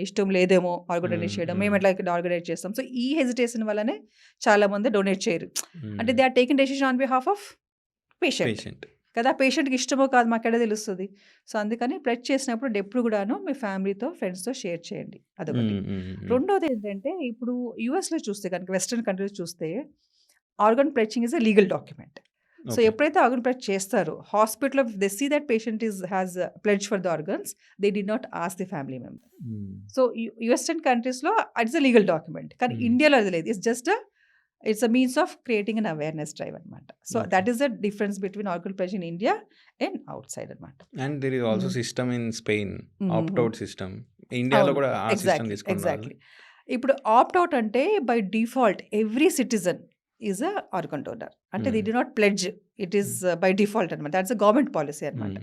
ఇష్టం లేదేమో ఆర్గన్ డొనేట్ చేయడం, మేము ఎట్లా ఆర్గనైజ్ చేస్తాం. సో ఈ హెజిటేషన్ వల్లనే చాలా మంది డొనేట్ చేయరు. అంటే they are taking decision on behalf of patient కదా. పేషెంట్కి ఇష్టమో కాదు మాకెడ తెలుస్తుంది. సో అందుకని ప్లెడ్జ్ చేసినప్పుడు ఎప్పుడు కూడాను మీ ఫ్యామిలీతో ఫ్రెండ్స్తో షేర్ చేయండి. అదొకటి. రెండోది ఏంటంటే, ఇప్పుడు యుఎస్లో చూస్తే కనుక, వెస్ట్రన్ కంట్రీస్ చూస్తే organ pledging is a legal document. So ఎప్పుడైతే ఆర్గన్ ప్లెడ్జ్ చేస్తారో, hospital they see that patient has pledge for the organs, they do not ask the family member. So western కంట్రీస్లో ఇట్స్ అ లీగల్ డాక్యుమెంట్. కానీ ఇండియాలో అది లేదు. It's a means of creating an awareness drive అనమాట. So that is the difference between organ pledge in India and outside అనమాట. And there is also system in Spain, opt out system. ఇండియాలో కూడా ఆ system తీసుకున్నారు. ఇప్పుడు opt out అంటే by default every citizen is a organ donor. అంటే they do not pledge, it is by default అనమాట. That's a government policy అనమాట.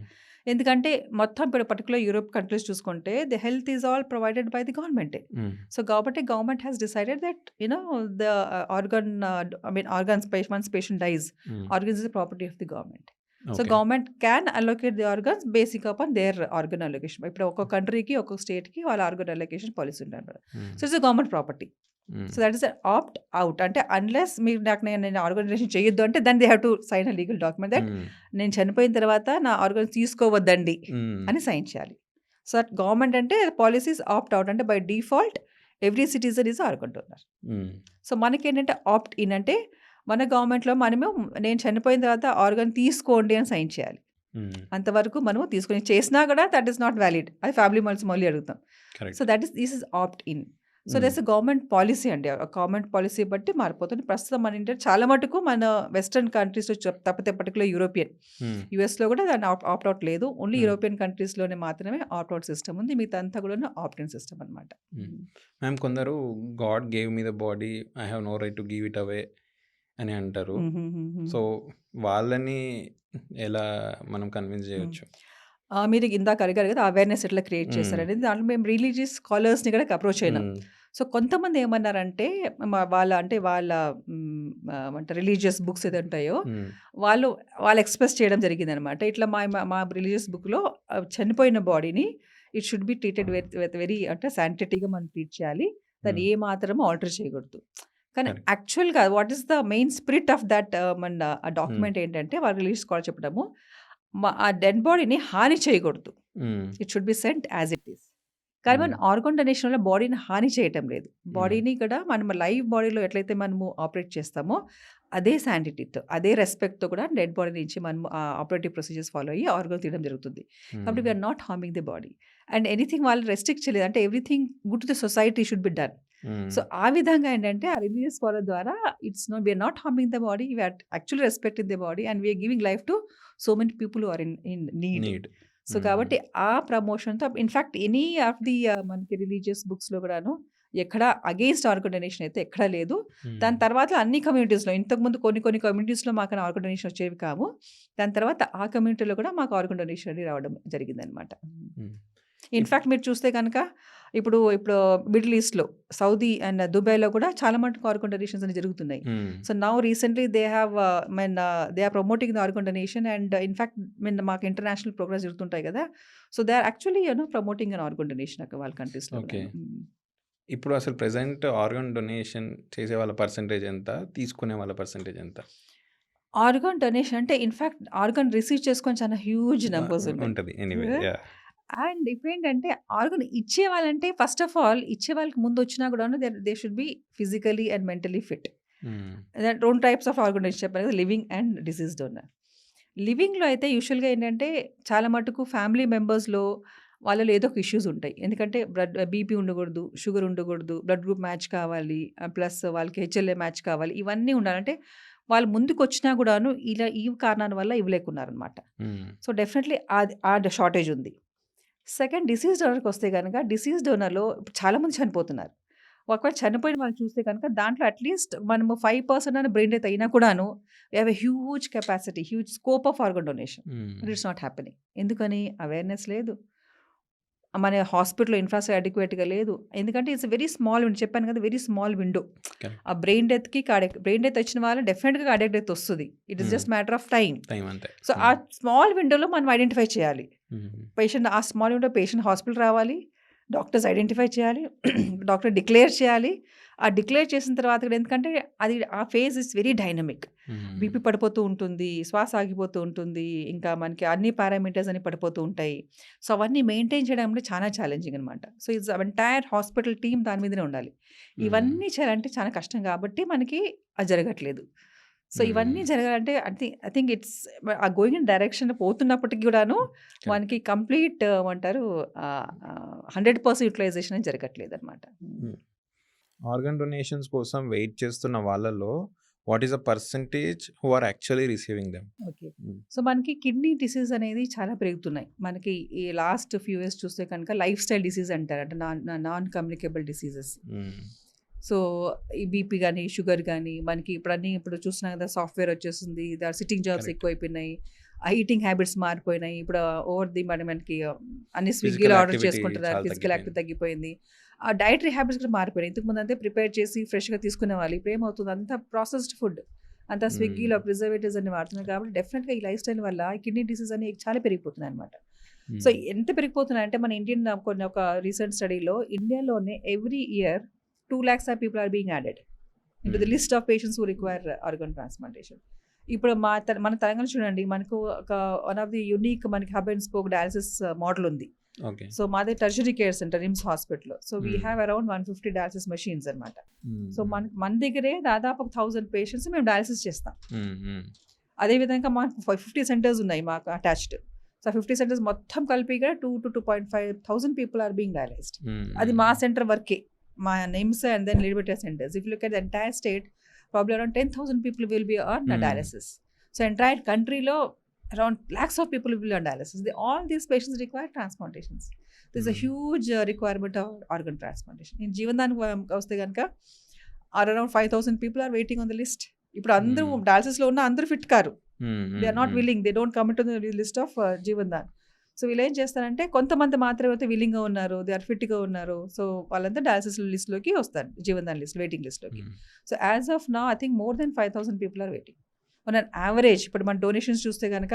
ఎందుకంటే మొత్తం ఇప్పుడు పర్టికులర్ యూరోప్ కంట్రీస్ చూసుకుంటే the health is all provided by the గవర్నమెంటే. So కాబట్టి government has decided that the organs once patient dies, organs is the property of the government. So government can allocate the organs basic upon their organ allocation. ఇప్పుడు ఒక్కొక్క కంట్రీకి ఒక్కొక్క స్టేట్కి వాళ్ళ organ allocation policy ఉంటుంది. So it's government property. So that is opt out. అంటే unless మీరు నేను ఆర్గనైజేషన్ చేయొద్దు అంటే then they have to sign a legal document that నేను చనిపోయిన తర్వాత నా ఆర్గన్స్ తీసుకోవద్దండి అని సైన్ చేయాలి. సో దట్ గవర్నమెంట్ అంటే పాలసీస్ ఆప్ట్ అవుట్. అంటే by default every citizen is organ donor. So మనకేంటంటే ఆప్ట్ ఇన్ అంటే మన గవర్నమెంట్లో నేను చనిపోయిన తర్వాత ఆర్గన్ తీసుకోండి అని సైన్ చేయాలి. అంతవరకు మనము తీసుకుని చేసినా కూడా దట్ ఈస్ నాట్ వ్యాలిడ్. అది ఫ్యామిలీ మళ్ళీ అడుగుతాం. So that is this is opt in. So that's government policy అండి. గవర్నమెంట్ పాలసీ బట్టి మారిపోతుంది. ప్రస్తుతం మన ఇండియా చాలా మటుకు మన వెస్ట్రన్ కంట్రీస్లో తప్పితే పర్టికులర్ యూరోపియన్, యూఎస్లో కూడా దాన్ని ఆప్ట్ అవుట్ లేదు. ఓన్లీ యూరోపియన్ కంట్రీస్లోనే మాత్రమే ఆప్ట్ అవుట్ సిస్టమ్ ఉంది. మిగతా అంతా కూడా ఆప్ట్ ఇన్ సిస్టమ్ అనమాట. మ్యామ్, కొందరు God gave me the body, I have no right to give it away అని అంటారు. సో వాళ్ళని ఎలా మనం కన్విన్స్ చేయొచ్చు? మీరు ఇందాక అడిగారు కదా అవేర్నెస్ ఎట్లా క్రియేట్ చేస్తారనేది. దాంట్లో మేము రిలీజియస్ స్కాలర్స్ని కూడా అప్రోచ్ అయినాం. సో కొంతమంది ఏమన్నారంటే వాళ్ళ రిలీజియస్ బుక్స్ ఏదో ఉంటాయో వాళ్ళు ఎక్స్ప్రెస్ చేయడం జరిగింది అనమాట. ఇట్లా మా రిలీజియస్ బుక్లో చనిపోయిన బాడీని it should be treated with very అంటే శానిటరీగా మనం ట్రీట్ చేయాలి, దాన్ని ఏ మాత్రమో ఆల్టర్ చేయకూడదు. కానీ యాక్చువల్గా what is the main spirit of that మన డాక్యుమెంట్ ఏంటంటే వాళ్ళ రిలీజియస్ స్కాలర్ చెప్పడము, ఆ డెడ్ బాడీని హాని చేయకూడదు. It should be sent as it is. కానీ మనం ఆర్గన్ డొనేషన్లో బాడీని హాని చేయటం లేదు. బాడీని కూడా మనం లైవ్ బాడీలో ఎట్లయితే మనము ఆపరేట్ చేస్తామో అదే శానిటీతో అదే రెస్పెక్ట్తో కూడా డెడ్ బాడీ నుంచి మనం ఆపరేటివ్ ప్రొసీజర్స్ ఫాలో అయ్యి ఆర్గన్ తీయడం జరుగుతుంది. కాబట్టి we're not harming the body and anything వాళ్ళు రెస్ట్రిక్ట్ చేయలేదు. అంటే everything good to the society should be done. So ఆ విధంగా ఏంటంటే ఆ రిలీజియస్ స్కాలర్ ద్వారా we're not harming the body, we're actually respecting the body and we're giving life to so many people who are in need. So కాబట్టి ఆ ప్రమోషన్తో in fact any of the మనకి religious బుక్స్లో కూడాను ఎక్కడ అగెయిన్స్ట్ ఆర్గన్ డొనేషన్ అయితే ఎక్కడా లేదు. దాని తర్వాత అన్ని కమ్యూనిటీస్లో ఇంతకుముందు కొన్ని కమ్యూనిటీస్లో మాకు ఆర్గన్ డొనేషన్ వచ్చేవి కావు. దాని తర్వాత ఆ కమ్యూనిటీలో కూడా మాకు ఆర్గన్ డొనేషన్ రావడం జరిగిందనమాట. ఇన్ఫ్యాక్ట్ మీరు చూస్తే కనుక ఇప్పుడు మిడిల్ ఈస్ట్‌లో సౌదీ అండ్ దుబాయ్‌లో కూడా చాలా మటుకు ఆర్గన్ డొనేషన్స్ అనేవి జరుగుతున్నాయి. So now recently they have they are promoting the organ donation and in fact మాకు ఇంటర్నేషనల్ ప్రోగ్రామ్స్ జరుగుతుంటాయి కదా! So they are actually promoting on organ donation వాళ్ళ కంట్రీస్‌లో ఓకే. కూడాను. ఇప్పుడు అసలు ప్రెజెంట్ ఆర్గన్ డొనేషన్ చేసే వాళ్ళ పర్సెంటేజ్ ఎంత? తీసుకునే వాళ్ళ పర్సెంటేజ్ ఎంత? ఆర్గాన్ డొనేషన్ అంటే ఇన్ఫాక్ట్ ఆర్గాన్ రిసీవ్ చేసుకొని చాలా హ్యూజ్ నంబర్స్ ఉన్నాయి. ఉంటది. Anyway yeah! అండ్ ఇప్పుడేంటంటే ఆర్గాన్ ఇచ్చేవాళ్ళంటే ఫస్ట్ ఆఫ్ ఆల్ ఇచ్చే వాళ్ళకి ముందు వచ్చినా కూడాను they should be physically and mentally fit. Hmm. 2 types of organ donation చెప్పాను కదా! Living and deceased donor. లివింగ్‌లో అయితే యూజువల్‌గా ఏంటంటే చాలా మటుకు ఫ్యామిలీ మెంబర్స్‌లో వాళ్ళలో ఏదో ఒక ఇష్యూస్ ఉంటాయి. ఎందుకంటే బీపీ ఉండకూడదు, షుగర్ ఉండకూడదు, బ్లడ్ గ్రూప్ మ్యాచ్ కావాలి, ప్లస్ వాళ్ళకి హెచ్ఎల్ఏ మ్యాచ్ కావాలి. ఇవన్నీ ఉండాలంటే వాళ్ళు ముందుకొచ్చినా కూడాను ఈ కారణాల వల్ల ఇవ్వలేకున్నారనమాట. హ్మ్. సో డెఫినెట్లీ ఆ షార్టేజ్ ఉంది. సెకండ్ డిసీజ్ డోనర్‌కి వస్తే గనక డిసీజ్ డోనర్‌లో చాలామంది చనిపోతున్నారు. ఒకవేళ చనిపోయిన వాళ్ళని చూస్తే కనుక దాంట్లో అట్‌లీస్ట్ మనము 5% అన్న బ్రెయిన్ డెత్ అయినా కూడాను we have a huge capacity, huge scope of organ donation. Hmm. But it's not happening. ఎందుకని? అవేర్‌నెస్ లేదు. మన హాస్పిటల్‌లో ఇన్‌ఫ్రాస్ట్రక్చర్ అడిక్వేట్‌గా లేదు. ఎందుకంటే ఇట్స్ వెరీ స్మాల్ విండో చెప్పాను కదా! Very small window. కరెక్ట్. ఆ బ్రెయిన్ డెత్‌కి బ్రెయిన్ డెత్ వచ్చిన వాళ్ళు డెఫినిట్‌గా కార్డియాక్ డెత్ వస్తది. It is just matter of time. Time అంతే. సో ఆ స్మాల్ విండోలో మనం ఐడెంటిఫై చేయాలి. హ్మ్. పేషెంట్ ఆ స్మాల్ విండో పేషెంట్ హాస్పిటల్ రావాలి. డాక్టర్స్ ఐడెంటిఫై చేయాలి. డాక్టర్ డిక్లేర్ చేయాలి. ఆ డిక్లేర్ చేసిన తర్వాత కూడా ఎందుకంటే అది ఆ phase is very dynamic. BP పడిపోతూ ఉంటుంది. శ్వాస ఆగిపోతూ ఉంటుంది. ఇంకా మనకి అన్ని పారామీటర్స్ అన్ని పడిపోతూ ఉంటాయి. సో అవన్నీ మెయింటైన్ చేయడం అంటే చాలా ఛాలెంజింగ్ అనమాట. So it's entire hospital team దాని మీదనే ఉండాలి. ఇవన్నీ చేయాలంటే చాలా కష్టం కాబట్టి మనకి అది జరగట్లేదు. సో ఇవన్నీ జరగాలంటే I think it's uh going in direction పోతున్నప్పటికి కూడాను మనకి కంప్లీట్ ఏమంటారు 100% యూటిలైజేషన్ అనేది జరగట్లేదనమాట. ఆర్గన్ డొనేషన్స్ కోసం వెయిట్ చేస్తున్న వాళ్ళలో what is the percentage who are actually receiving them? Okay. So మనకి కిడ్నీ డిసీజ్ అనేది చాలా పెరుగుతున్నాయి. మనకి ఈ లాస్ట్ ఫ్యూ ఇయర్స్ చూస్తే కనుక లైఫ్ స్టైల్ డిసీజ్ అంటారు. అంటే నాన్ కమ్యూనికేబుల్ డిసీజెస్. సో ఈ బీపీ గానీ, షుగర్ గానీ మనకి ఇప్పుడు చూస్తున్నాం కదా! సాఫ్ట్‌వేర్ వచ్చేసింది. Sitting jobs Correct. ఎక్కువైపోయినాయి. ఈటింగ్ హ్యాబిట్స్ మారిపోయినాయి. ఇప్పుడు మనకి అన్ని Physical స్విగ్గీలో ఆర్డర్ activity చేసుకుంటున్నారు. చాలా ఫిజికల్ యాక్టివిటీ తగ్గిపోయింది. ఆ డైటరీ హ్యాబిట్స్ కూడా మారిపోయినాయి. ఇంతకుముందు అంతే ప్రిపేర్ చేసి ఫ్రెష్‌గా తీసుకునేవాళ్ళు. ఇప్పుడు ఏమవుతుంది అంతా ప్రాసెస్డ్ ఫుడ్. అంతా స్విగ్గీలో ప్రిజర్వేటివ్స్ అన్ని వాడుతున్నారు కాబట్టి డెఫినెట్‌గా ఈ లైఫ్ స్టైల్ వల్ల ఈ కిడ్నీ డిసీజ్ అనేవి చాలా పెరిగిపోతున్నాయి అనమాట. సో ఎంత పెరిగిపోతున్నాయంటే మన ఇండియన్ ఒక రీసెంట్ స్టడీలో ఇండియాలోనే every year 2 lakhs of people are being added into the list of patients who require organ transplantation. ఇప్పుడు మన తెలంగాణ చూడండి మనకు ఒక వన్ ఆఫ్ ది యూనిక్ మనకి hub and spoke dialysis model ఉంది. ఓకే. సో మాది tertiary care centre RIMS hospital. So we have around 150 dialysis machines అనమాట. So మన దగ్గరే దాదాపు 1000 పేషెంట్స్ మేము డయాలసిస్ చేస్తాం. అదేవిధంగా మాకు 50 సెంటర్స్ ఉన్నాయి మాకు అటాచ్డ్. సో 50 సెంటర్స్ మొత్తం కలిపి 2 to 2.5 thousand people are being dialyzed. అది మా సెంటర్ వర్కే. మా NIMS and then liberty centers. If you look at the entire state probably around 10,000 people will be on dialysis. So entire countryలో around lakhs of people will be on dialysis. All these patients require transplantations. There's a huge requirement of organ transplantation. In జీవన్దానికి వస్తే కనుక around 5,000 people are waiting on the list. ఇప్పుడు అందరూ డయాలసిస్లో ఉన్న అందరూ fit కారు. They are not willing. They don't come to the list of Jeevandan. So వీళ్ళు ఏం చేస్తారంటే కొంతమంది మాత్రమే అయితే విల్లింగ్గా ఉన్నారు, దే ఆర్ ఫిట్గా ఉన్నారు. సో వాళ్ళంతా డయాలసిస్ లిస్ట్లోకి వస్తారు, జీవన్దాన్ లిస్ట్ వెయిటింగ్ లిస్ట్లోకి. So as of now I think more than 5,000 people are waiting. On an average ఇప్పుడు మన డొనేషన్స్ చూస్తే కనుక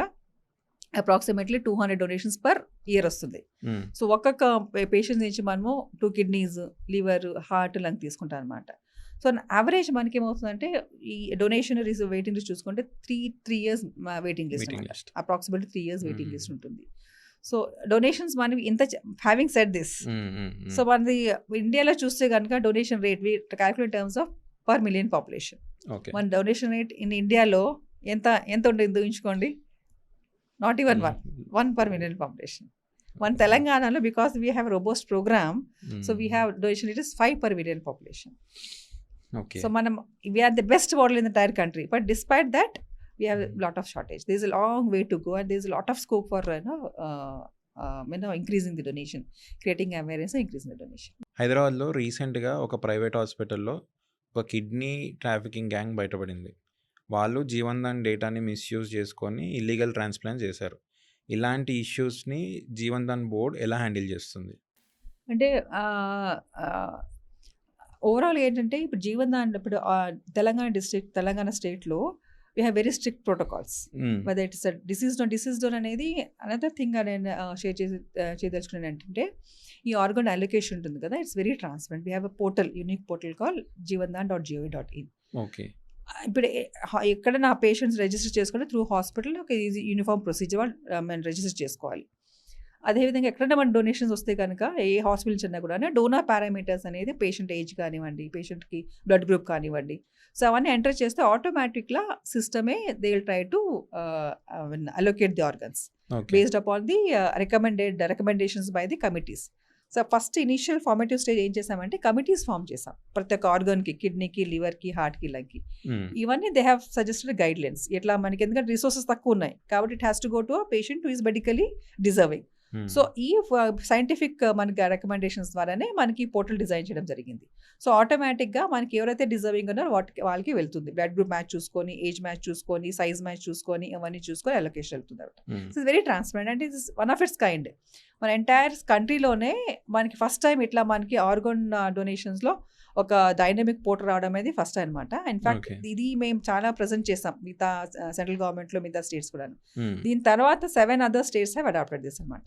అప్రాక్సిమేట్లీ 200 డొనేషన్స్ పర్ ఇయర్ వస్తుంది. సో ఒక్కొక్క పేషెంట్ నుంచి మనము 2 కిడ్నీస్, లివర్, హార్ట్, లంగ్ తీసుకుంటాం అనమాట. సో యావరేజ్ మనకి ఏమవుతుందంటే ఈ డొనేషన్ వెయిటింగ్ లిస్ట్ చూసుకుంటే 3 years waiting list, approximately 3 years waiting list ఉంటుంది. సో డొనేషన్స్ మనవి ఇంత హ్యావింగ్ సెడ్ దిస్, సో మనది ఇండియాలో చూస్తే కనుక donation rate calculate terms of per million population. మన డొనేషన్ రేట్ ఇన్ ఇండియాలో ఎంత ఉంటుంది ఊహించుకోండి. Not even 1 per million population. మన తెలంగాణలో because we have robust programme, so we have donation rate is 5 per million population. So మనం we are the best model in the entire country, but despite that we have a lot of shortage. There is a long way to go and there is a lot of scope for increasing the donation, creating awareness and increasing the donation. హైదరాబాద్లో రీసెంట్గా ఒక private హాస్పిటల్లో ఒక kidney trafficking gang బయటపడింది. వాళ్ళు జీవన్దాన్ డేటాని misuse చేసుకొని illegal transplant చేశారు. ఇలాంటి ఇష్యూస్ని జీవన్ దాన్ బోర్డ్ ఎలా హ్యాండిల్ చేస్తుంది? అంటే ఓవరాల్ ఏంటంటే ఇప్పుడు జీవన్ దాన్ ఇప్పుడు తెలంగాణ స్టేట్లో we have very strict protocols. Whether it's deceased donor అనేది అనదర్ థింగ్ నేను షేర్ చేయదలుచుకున్నాను ఏంటంటే ఈ ఆర్గన్ అలొకేషన్ ఉంటుంది కదా, it's very transparent. We have a portal, unique portal call jivandan.gov.in. Okay. ఇప్పుడు ఎక్కడ నా పేషెంట్స్ రిజిస్టర్ చేసుకోవాలి త్రూ హాస్పిటల్ ఒక యూనిఫామ్ ప్రొసీజర్ వాళ్ళు మనం రిజిస్టర్ చేసుకోవాలి. అదేవిధంగా ఎక్కడైనా మన డొనేషన్స్ వస్తే కనుక ఏ హాస్పిటల్ చిన్నా కూడా డోనర్ పారామీటర్స్ అనేది పేషెంట్ ఏజ్ కానివ్వండి, పేషెంట్కి బ్లడ్ గ్రూప్ కానివ్వండి, సో అవన్నీ ఎంటర్ చేస్తే ఆటోమేటిక్గా సిస్టమే they will try to allocate the organs based upon the recommendations by the committees. So first initial formative stage ఏం చేసామంటే కమిటీస్ ఫామ్ చేసాం ప్రతి ఒక్క ఆర్గన్కి, కిడ్నీకి, లివర్కి, హార్ట్కి, లంగ్కి. ఇవన్నీ they have suggested guide lines. ఎట్లా మనకి ఎందుకంటే రిసోర్సెస్ తక్కువ ఉన్నాయి కాబట్టి it has to go to a patient who is medically deserving. So ఈ సైంటిఫిక్ మనకి రికమెండేషన్స్ ద్వారానే మనకి పోర్టల్ డిజైన్ చేయడం జరిగింది. సో ఆటోమేటిక్గా మనకి ఎవరైతే డిజర్వింగ్ ఉన్నారో వాళ్ళకి వెళ్తుంది. బ్లడ్ గ్రూప్ మ్యాచ్ చూసుకొని, ఏజ్ మ్యాచ్ చూసుకొని, సైజ్ మ్యాచ్ చూసుకొని, అవన్నీ చూసుకొని అలొకేషన్ వెళ్తుంది అనమాట. So it's very transparent and it's one of it's kind. మన ఎంటైర్ కంట్రీలోనే మనకి ఫస్ట్ టైం ఇట్లా మనకి ఆర్గన్ డొనేషన్స్లో ఒక డైనమిక్ పోర్టల్ రావడం అనేది ఫస్ట్ టైం అనమాట. ఇన్ఫాక్ట్ ఇది మేము చాలా ప్రజెంట్ చేసాం మిగతా సెంట్రల్ గవర్నమెంట్లో, మిగతా స్టేట్స్ కూడా. దీని తర్వాత 7 other states have adapted this అనమాట.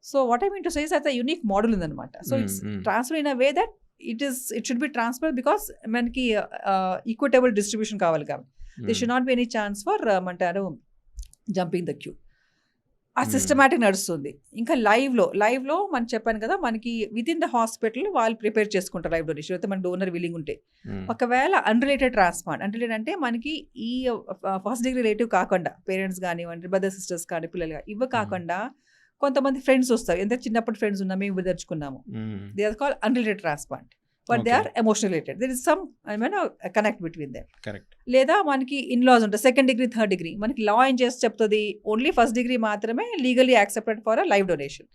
So what I mean to say is a unique model ఉందన్నమాట. So it's transfer in a way that it should be transfer because మనకి ఈక్విటబుల్ డిస్ట్రిబ్యూషన్ కావాలి కాబట్టి they should not be any chance for అంటారు jumping the queue. ఆ systematic నడుస్తుంది. ఇంకా లైవ్లో మనం చెప్పాను కదా, మనకి విత్ ఇన్ ద హాస్పిటల్ వాళ్ళు ప్రిపేర్ చేసుకుంటారు లైవ్ డొనేషన్ అయితే మన డోనర్ విల్లింగ్ ఉంటే. ఒకవేళ అన్రిలేటెడ్ ట్రాన్స్ప్లాంట్ అన్రిలేటెడ్ అంటే మనకి ఈ ఫస్ట్ డిగ్రీ రిలేటివ్ కాకుండా పేరెంట్స్ కానివ్వండి, బ్రదర్ సిస్టర్స్ కానీ, పిల్లలు ఇవి కాకుండా కొంతమంది ఫ్రెండ్స్ వస్తారు. ఎంత చిన్నప్పుడు ఫ్రెండ్స్ ఉన్నా మేము తెచ్చుకున్నాము, they are call unrelated transplant but they are emotional related. There is some connect between them. లేదా మనకి ఇన్లాస్ ఉంటారు, సెకండ్ డిగ్రీ, థర్డ్ డిగ్రీ. మనకి లా ఏం చేసి చెప్తుంది ఓన్లీ ఫస్ట్ డిగ్రీ మాత్రమే legally accepted for a live donation.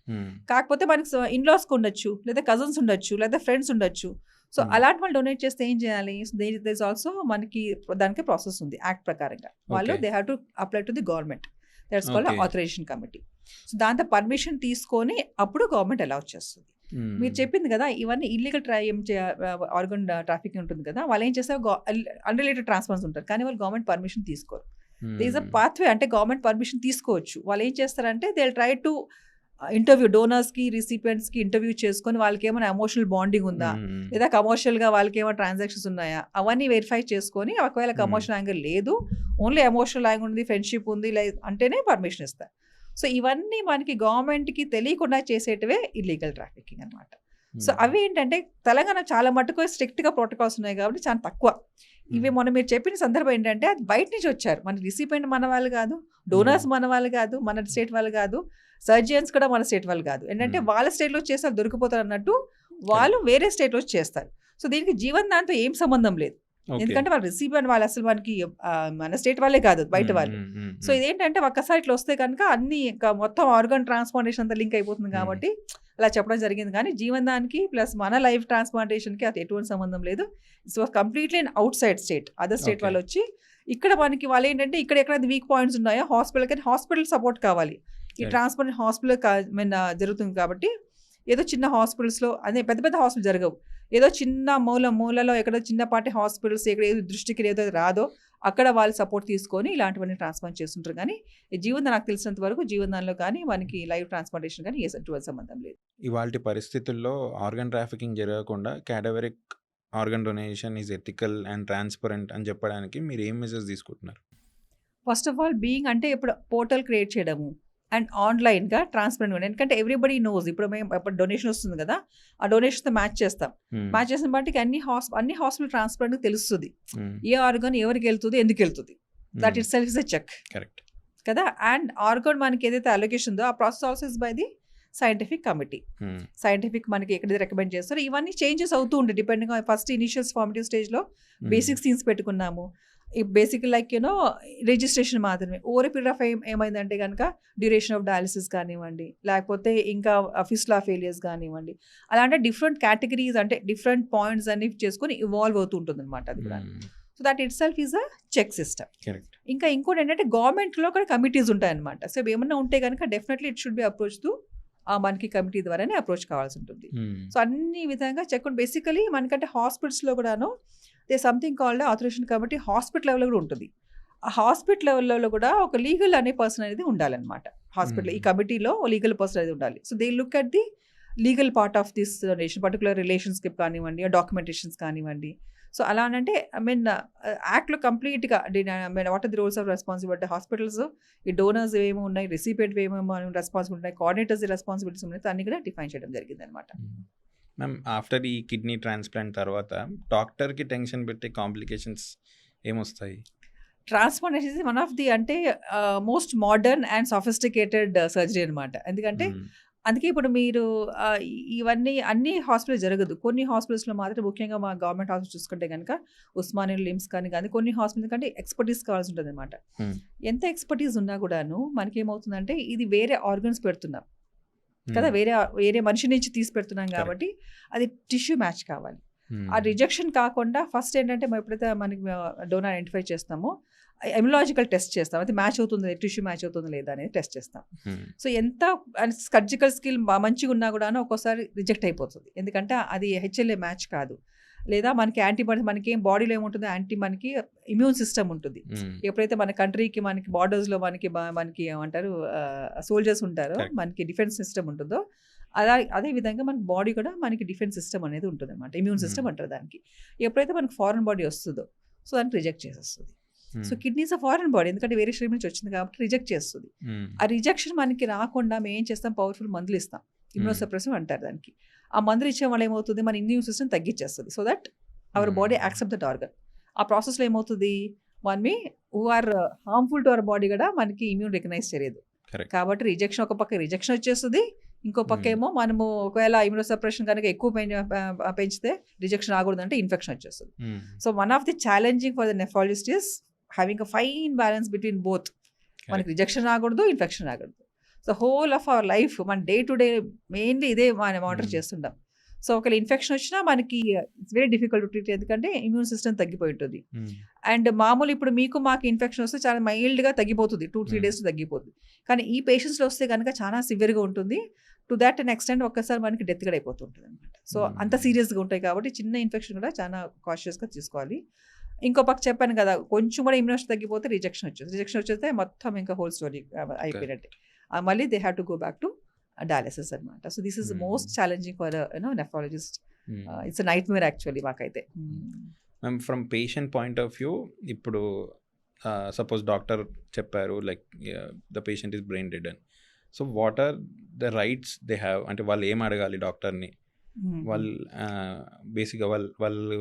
కాకపోతే మనకి ఇన్లాస్కి ఉండొచ్చు, లేదా కజిన్స్ ఉండొచ్చు, లేదా ఫ్రెండ్స్ ఉండొచ్చు. సో అలాంటి వాళ్ళు డొనేట్ చేస్తే ఏం చేయాలి? దేర్ ఇస్ ఆల్సో మనకి దానికి ప్రాసెస్ ఉంది యాక్ట్ ప్రకారంగా. వాళ్ళు they have to apply to the government. That's called authorization committee. So దాంతో పర్మిషన్ తీసుకొని అప్పుడు గవర్నమెంట్ అలౌ చేస్తుంది. మీరు చెప్పింది కదా, ఇవన్నీ ఇల్లీగల్ ఆర్గన్ ట్రాఫికింగ్ ఉంటుంది కదా, వాళ్ళు ఏం చేస్తారు అన్రిలేటెడ్ ట్రాన్స్ఫర్స్ ఉంటారు కానీ వాళ్ళు గవర్నమెంట్ పర్మిషన్ తీసుకోరు. దే ఇస్ అ పాత్వే, అంటే గవర్నమెంట్ పర్మిషన్ తీసుకోవచ్చు. వాళ్ళు ఏం చేస్తారంటే దే ట్రై టు ఇంటర్వ్యూ డోనర్స్కి, రిసిపియంట్స్కి ఇంటర్వ్యూ చేసుకొని వాళ్ళకి ఏమైనా ఎమోషనల్ బాండింగ్ ఉందా, లేదా కమర్షియల్గా వాళ్ళకి ఏమైనా ట్రాన్సాక్షన్స్ ఉన్నాయా, అవన్నీ వెరిఫై చేసుకొని ఒకవేళ కమర్షియల్ యాంగిల్ లేదు, ఓన్లీ ఎమోషనల్ యాంగిల్ ఉంది, ఫ్రెండ్షిప్ ఉంది అంటేనే పర్మిషన్ ఇస్తారు. సో ఇవన్నీ మనకి గవర్నమెంట్కి తెలియకుండా చేసేటివే ఇల్లీగల్ ట్రాఫికింగ్ అనమాట. సో అవి ఏంటంటే తెలంగాణ చాలా మటుకు స్ట్రిక్ట్గా ప్రోటోకాల్స్ ఉన్నాయి కాబట్టి చాలా తక్కువ. ఇవి మొన్న మీరు చెప్పిన సందర్భం ఏంటంటే అది బయట నుంచి వచ్చారు, మన రిసిపియంట్ మన వాళ్ళు కాదు, డోనర్స్ మన వాళ్ళు కాదు, మన స్టేట్ వాళ్ళు కాదు, సర్జన్స్ కూడా మన స్టేట్ వాళ్ళు కాదు. ఏంటంటే వాళ్ళ స్టేట్లో చేస్తారు దొరికిపోతారు అన్నట్టు వాళ్ళు వేరే స్టేట్లో చేస్తారు. సో దీనికి జీవన్ దాంతో ఏం సంబంధం లేదు, ఎందుకంటే వాళ్ళు రిసీవర్ వాళ్ళు అసలు మనకి మన స్టేట్ వాళ్ళే కాదు, బయట వాళ్ళు. సో ఇదేంటంటే ఒక్కసారి ఇట్లా వస్తే కనుక అన్ని మొత్తం ఆర్గన్ ట్రాన్స్ప్లాంటేషన్ అంతా లింక్ అయిపోతుంది కాబట్టి అలా చెప్పడం జరిగింది. కానీ జీవన్ దానికి ప్లస్ మన లైఫ్ ట్రాన్స్ప్లాంటేషన్కి అది ఎటువంటి సంబంధం లేదు. So completely out side state, other state వాళ్ళు వచ్చి ఇక్కడ మనకి వాళ్ళు ఏంటంటే ఇక్కడ ఎక్కడైతే వీక్ పాయింట్స్ ఉన్నాయో హాస్పిటల్, కానీ హాస్పిటల్ సపోర్ట్ కావాలి. ఈ ట్రాన్స్ప్లాంట్ హాస్పిటల్ జరుగుతుంది కాబట్టి ఏదో చిన్న హాస్పిటల్స్లో అదే పెద్ద పెద్ద హాస్పిటల్ జరగవు, ఏదో చిన్న మూలలో ఎక్కడో చిన్నపాటి హాస్పిటల్స్ ఎక్కడ ఏదో దృష్టికి ఏదో రాదో అక్కడ వాళ్ళు సపోర్ట్ తీసుకొని ఇలాంటివన్నీ ట్రాన్స్ప్లాంట్ చేస్తుంటారు. కానీ జీవన్ నాకు తెలిసినంత వరకు జీవన్దాన్లో కానీ మనకి లైవ్ ట్రాన్స్ప్లాంటేషన్ కానీ ఎటువంటి సంబంధం లేదు. ఇవాళ పరిస్థితుల్లో ఆర్గన్ ట్రాఫికింగ్ జరగకుండా cadaveric organ donation is ethical and transparent అని చెప్పడానికి మీరు ఏం మెజర్స్ తీసుకుంటున్నారు? ఫస్ట్ ఆఫ్ ఆల్ బీయింగ్ అంటే ఇప్పుడు పోర్టల్ క్రియేట్ చేయడము అండ్ ఆన్లైన్గా ట్రాన్స్పరెంట్ ఉంది. ఎందుకంటే ఎవ్రీబడి నోస్ ఇప్పుడు మేము ఎప్పుడు డొనేషన్ వస్తుంది కదా, ఆ డొనేషన్తో మ్యాచ్ చేస్తాం. మ్యాచ్ చేసిన బట్టి అన్ని హాస్పిటల్ ట్రాన్స్పరెంట్ తెలుస్తుంది, ఏ ఆర్గన్ ఎవరికి వెళ్తుంది, ఎందుకు వెళ్తుంది. That itself is a check, correct కదా. అండ్ ఆర్గన్ మనకి ఏదైతే అలొకేషన్ ఉందో ఆ process also is by the scientific committee. Scientific మనకి ఎక్కడైతే రికమెండ్ చేస్తారో ఇవన్నీ చేంజెస్ అవుతూ ఉంటాయి డిపెండింగ్. ఫస్ట్ ఇనిషియల్స్ ఫార్మేటివ్ స్టేజ్లో బేసిక్ సీన్స్ పెట్టుకున్నాము. బేసిక్ లైక్ యూనో రిజిస్ట్రేషన్ మాత్రమే. ఓవర్ పీరియడ్ ఆఫ్ ఏమైందంటే కనుక డ్యూరేషన్ ఆఫ్ డయాలిసిస్ కానివ్వండి, లేకపోతే ఇంకా ఫిస్టులా ఫెయిలియర్స్ కానివ్వండి, అలాంటి డిఫరెంట్ కేటగిరీస్ అంటే డిఫరెంట్ పాయింట్స్ అన్ని చేసుకొని ఇవాల్వ్ అవుతూ ఉంటుంది అనమాట అది కూడా. So that itself is a check system. Correct. ఇంకా ఇంకోటి ఏంటంటే గవర్నమెంట్లో కూడా కమిటీస్ ఉంటాయన్నమాట. సో ఏమన్నా ఉంటే కనుక definitely it should B approach to మనకి కమిటీ ద్వారానే అప్రోచ్ కావాల్సి ఉంటుంది. సో అన్ని విధంగా చెక్ బేసికలీ మనకంటే హాస్పిటల్స్లో కూడాను they something called authorization committee hospital లెవెల్లో కూడా ఉంటుంది. ఆ హాస్పిటల్ లెవెల్లో కూడా ఒక లీగల్ అనే పర్సన్ అనేది ఉండాలన్నమాట. హాస్పిటల్ ఈ కమిటీలో లీగల్ పర్సన్ అనేది ఉండాలి. So they look at the legal part of this donation, particular relationship కానివ్వండి, డాక్యుమెంటేషన్స్ కానివ్వండి. సో అలా అంటే యాక్ట్లో కంప్లీట్గా what are the roles of responsibility hospitals, ఈ డోనర్స్ ఏమేమి ఉన్నాయి, రిసిపియంట్ ఏమేమో రెస్పాన్సిబిలిటీ ఉన్నాయి, కోఆర్డినేటర్స్ రెస్పాన్సిబిలిటీస్ ఉన్నాయి, అన్ని కూడా డిఫైన్ చేయడం జరిగింది అనమాట. మ్యామ్ ఆఫ్టర్ ఈ కిడ్నీ ట్రాన్స్ప్లాంట్ తర్వాత డాక్టర్కి టెన్షన్ పెట్టే కాంప్లికేషన్స్ ఏమొస్తాయి? ట్రాన్స్ప్లాంట్ అనేది వన్ ఆఫ్ ది అంటే most modern and sophisticated surgery అనమాట. ఎందుకంటే అందుకే ఇప్పుడు మీరు ఇవన్నీ అన్ని హాస్పిటల్ జరగదు. కొన్ని హాస్పిటల్స్లో మాత్రం, ముఖ్యంగా మా గవర్నమెంట్ హాస్పిటల్ చూసుకుంటే కనుక ఉస్మానియా, లిమ్స్ కానీ కొన్ని హాస్పిటల్ కంటే ఎక్స్పర్టీస్ కావాల్సి ఉంటుంది అనమాట. ఎంత ఎక్స్పర్టీస్ ఉన్నా కూడాను మనకేమవుతుందంటే ఇది వేరే ఆర్గన్స్ పెడుతున్నాం కదా, వేరే మనిషి నుంచి తీసి పెడుతున్నాం కాబట్టి అది టిష్యూ మ్యాచ్ కావాలి. ఆ రిజెక్షన్ కాకుండా ఫస్ట్ ఏంటంటే మనం ఎప్పుడైతే మనకి డోనర్ ఐడెంటిఫై చేస్తామో ఎమిలాజికల్ టెస్ట్ చేస్తాం, అది మ్యాచ్ అవుతుంది, టిష్యూ మ్యాచ్ అవుతుంది లేదా అనేది టెస్ట్ చేస్తాం. సో ఎంత సర్జికల్ స్కిల్ మంచిగా ఉన్నా కూడా ఒక్కోసారి రిజెక్ట్ అయిపోతుంది. ఎందుకంటే అది హెచ్ఎల్ఏ మ్యాచ్ కాదు, లేదా మనకి యాంటీబాడీస్, మనకి బాడీలో ఏముంటుంది, మనకి ఇమ్యూన్ సిస్టమ్ ఉంటుంది. ఎప్పుడైతే మన కంట్రీకి మనకి బార్డర్స్లో మనకి ఏమంటారు సోల్జర్స్ ఉంటారో, మనకి డిఫెన్స్ సిస్టమ్ ఉంటుందో, అదే విధంగా మన బాడీ కూడా మనకి డిఫెన్స్ సిస్టమ్ అనేది ఉంటుంది అనమాట. ఇమ్యూన్ సిస్టమ్ అంటారు దానికి. ఎప్పుడైతే మనకి ఫారెన్ బాడీ వస్తుందో సో దానికి రిజెక్ట్ చేసేస్తుంది. సో కిడ్నీస్ ఆ ఫారెన్ బాడీ, ఎందుకంటే వేరే శరీరం నుంచి వచ్చింది కాబట్టి రిజెక్ట్ చేస్తుంది. ఆ రిజెక్షన్ మనకి రాకుండా మేము ఏం చేస్తాం, పవర్ఫుల్ మందులు ఇస్తాం, ఇమ్యూనోసప్రెసివ్ అంటారు దానికి. ఆ మందులు ఇచ్చే వాళ్ళు ఏమవుతుంది, మన ఇమ్యూన్ సిస్టమ్ తగ్గించేస్తుంది. So that our body accept that organ. ఆ ప్రాసెస్లో ఏమవుతుంది, who are harmful to our body కూడా మనకి ఇమ్యూన్ రికగ్నైజ్ చేయలేదు. కాబట్టి రిజెక్షన్, ఒక పక్క రిజెక్షన్ వచ్చేస్తుంది, ఇంకో పక్క ఏమో మనము ఒకవేళ ఇమ్యూనోసప్రెషన్ కనుక ఎక్కువ పెంచితే రిజెక్షన్ రాకూడదంటే ఇన్ఫెక్షన్ వచ్చేస్తుంది. So one of the challenging for the nephrologist is having a fine balance between both. మనకి రిజెక్షన్ రాకూడదు, ఇన్ఫెక్షన్ రాకూడదు. So whole of our life మన డే టు డే మెయిన్లీ ఇదే మనం మానిటర్ చేస్తుంటాం. సో ఒకవేళ ఇన్ఫెక్షన్ వచ్చినా మనకి it's very difficult to treat, ఎందుకంటే ఇమ్యూన్ సిస్టమ్ తగ్గిపోయి ఉంటుంది. అండ్ మామూలు ఇప్పుడు మాకు ఇన్ఫెక్షన్ వస్తే చాలా మైల్డ్గా తగ్గిపోతుంది, 2-3 days తగ్గిపోతుంది. కానీ ఈ పేషెంట్స్లో వస్తే కనుక చాలా సివియర్గా ఉంటుంది. టు దాట్ అండ్ ఎక్స్టెండ్ ఒక్కసారి మనకి డెత్ కూడా అయిపోతుంటుంది అనమాట. సో అంత సీరియస్గా ఉంటాయి కాబట్టి చిన్న ఇన్ఫెక్షన్ కూడా చాలా కాషియస్గా తీసుకోవాలి. ఇంకో పక్క చెప్పాను కదా, కొంచెం కూడా ఇమ్యూనిటీ తగ్గిపోతే రిజెక్షన్ వచ్చేస్తే మొత్తం ఇంకా హోల్ స్టోరీ అయిపోయినట్టే. మళ్ళీ they have to go back to dialysis అనమాట. So this is most challenging for nephrologist. It's nightmare actually మాకైతే. Ma'am from patient point of view, ఇప్పుడు సపోజ్ డాక్టర్ చెప్పారు like the patient is brain dead అని. So what are the rights they have, అంటే వాళ్ళు ఏం అడగాలి డాక్టర్ని, వాళ్ళు బేసిక్గా వాళ్ళు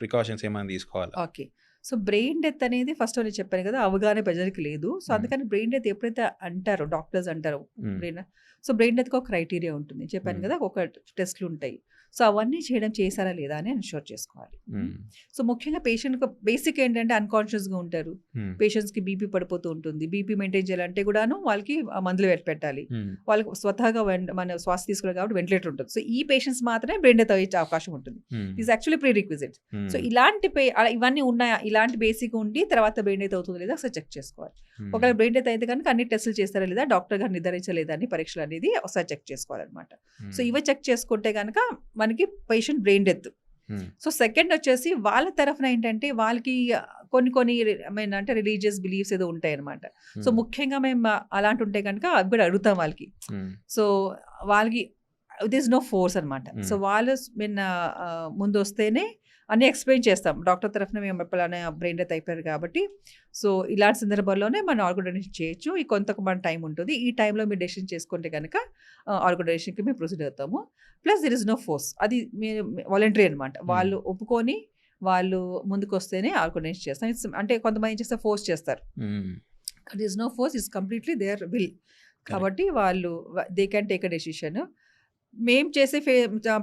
ప్రికాషన్స్ ఏమైనా తీసుకోవాలి? ఓకే, సో బ్రెయిన్ డెత్ అనేది ఫస్ట్ నేను చెప్పాను కదా, అవగాహన ప్రజలకు లేదు. సో అందుకని బ్రెయిన్ డెత్ ఎప్పుడైతే అంటారో, డాక్టర్స్ అంటారు బ్రెయిన్, సో బ్రెయిన్ డెత్కి ఒక క్రైటీరియా ఉంటుంది, చెప్పాను కదా, ఒక టెస్ట్లు ఉంటాయి. సో అవన్నీ చేశారా లేదా అని ఎన్ష్యూర్ చేసుకోవాలి. సో ముఖ్యంగా పేషెంట్ బేసిక్ ఏంటంటే అన్కాన్షియస్గా ఉంటారు, పేషెంట్స్కి బీపీ పడిపోతూ ఉంటుంది. బీపీ మెయింటైన్ చేయాలంటే కూడాను వాళ్ళకి మందులు పెట్టాలి, వాళ్ళకి స్వతహాగా మన శ్వాస తీసుకోవాలి కాబట్టి వెంటిలేటర్ ఉంటుంది. సో ఈ పేషెంట్స్ మాత్రమే బ్రెయిన్ డెత్ అయ్యే అవకాశం ఉంటుంది. Is actually pre requisite. So ఇలాంటి ఇవన్నీ ఉన్నాయా, ఇలాంటి బేసిక్ ఉండి తర్వాత బ్రెయిన్ డెత్ అవుతుంది లేదా ఒకసారి చెక్ చేసుకోవాలి. ఒకవేళ బ్రెయిన్ డెత్ అయితే కనుక అన్ని టెస్టులు చేస్తారా లేదా, డాక్టర్ గారు నిర్ధారించలేదా అని పరీక్షలు అనేది ఒకసారి చెక్ చేసుకోవాలన్నమాట. సో ఇవి చెక్ చేసుకుంటే కనుక మనకి patient brain death. So second వచ్చేసి వాళ్ళ తరఫున ఏంటంటే వాళ్ళకి కొన్ని అంటే రిలీజియస్ బిలీఫ్స్ ఏదో ఉంటాయి అనమాట. సో ముఖ్యంగా మేము అలాంటి ఉంటే కనుక అవి కూడా అడుగుతాం వాళ్ళకి. సో వాళ్ళకి దిస్ నో ఫోర్స్ అనమాట. సో వాళ్ళు ముందు వస్తేనే అన్నీ ఎక్స్ప్లెయిన్ చేస్తాం. డాక్టర్ తరఫున మేము ఎప్పుడైనా బ్రెయిన్ డెత్ అయిపోయారు కాబట్టి సో ఇలాంటి సందర్భాల్లోనే మనం ఆర్గన్ డొనేషన్ చేయొచ్చు. ఈ కొంత టైం ఉంటుంది, ఈ టైంలో మీరు డెసిషన్ చేసుకుంటే కనుక ఆర్గన్ డొనేషన్కి మేము ప్రొసీడ్ అవుతాము. Plus there is no force, అది మీరు వాలంటరీ అనమాట. వాళ్ళు ఒప్పుకొని వాళ్ళు ముందుకు వస్తేనే ఆర్గన్ డొనేషన్ చేస్తాం. అంటే కొంతమంది ఏం చేస్తే ఫోర్స్ చేస్తారు, there is no force, it's completely their will. కాబట్టి వాళ్ళు they can take a decision. మేము చేసే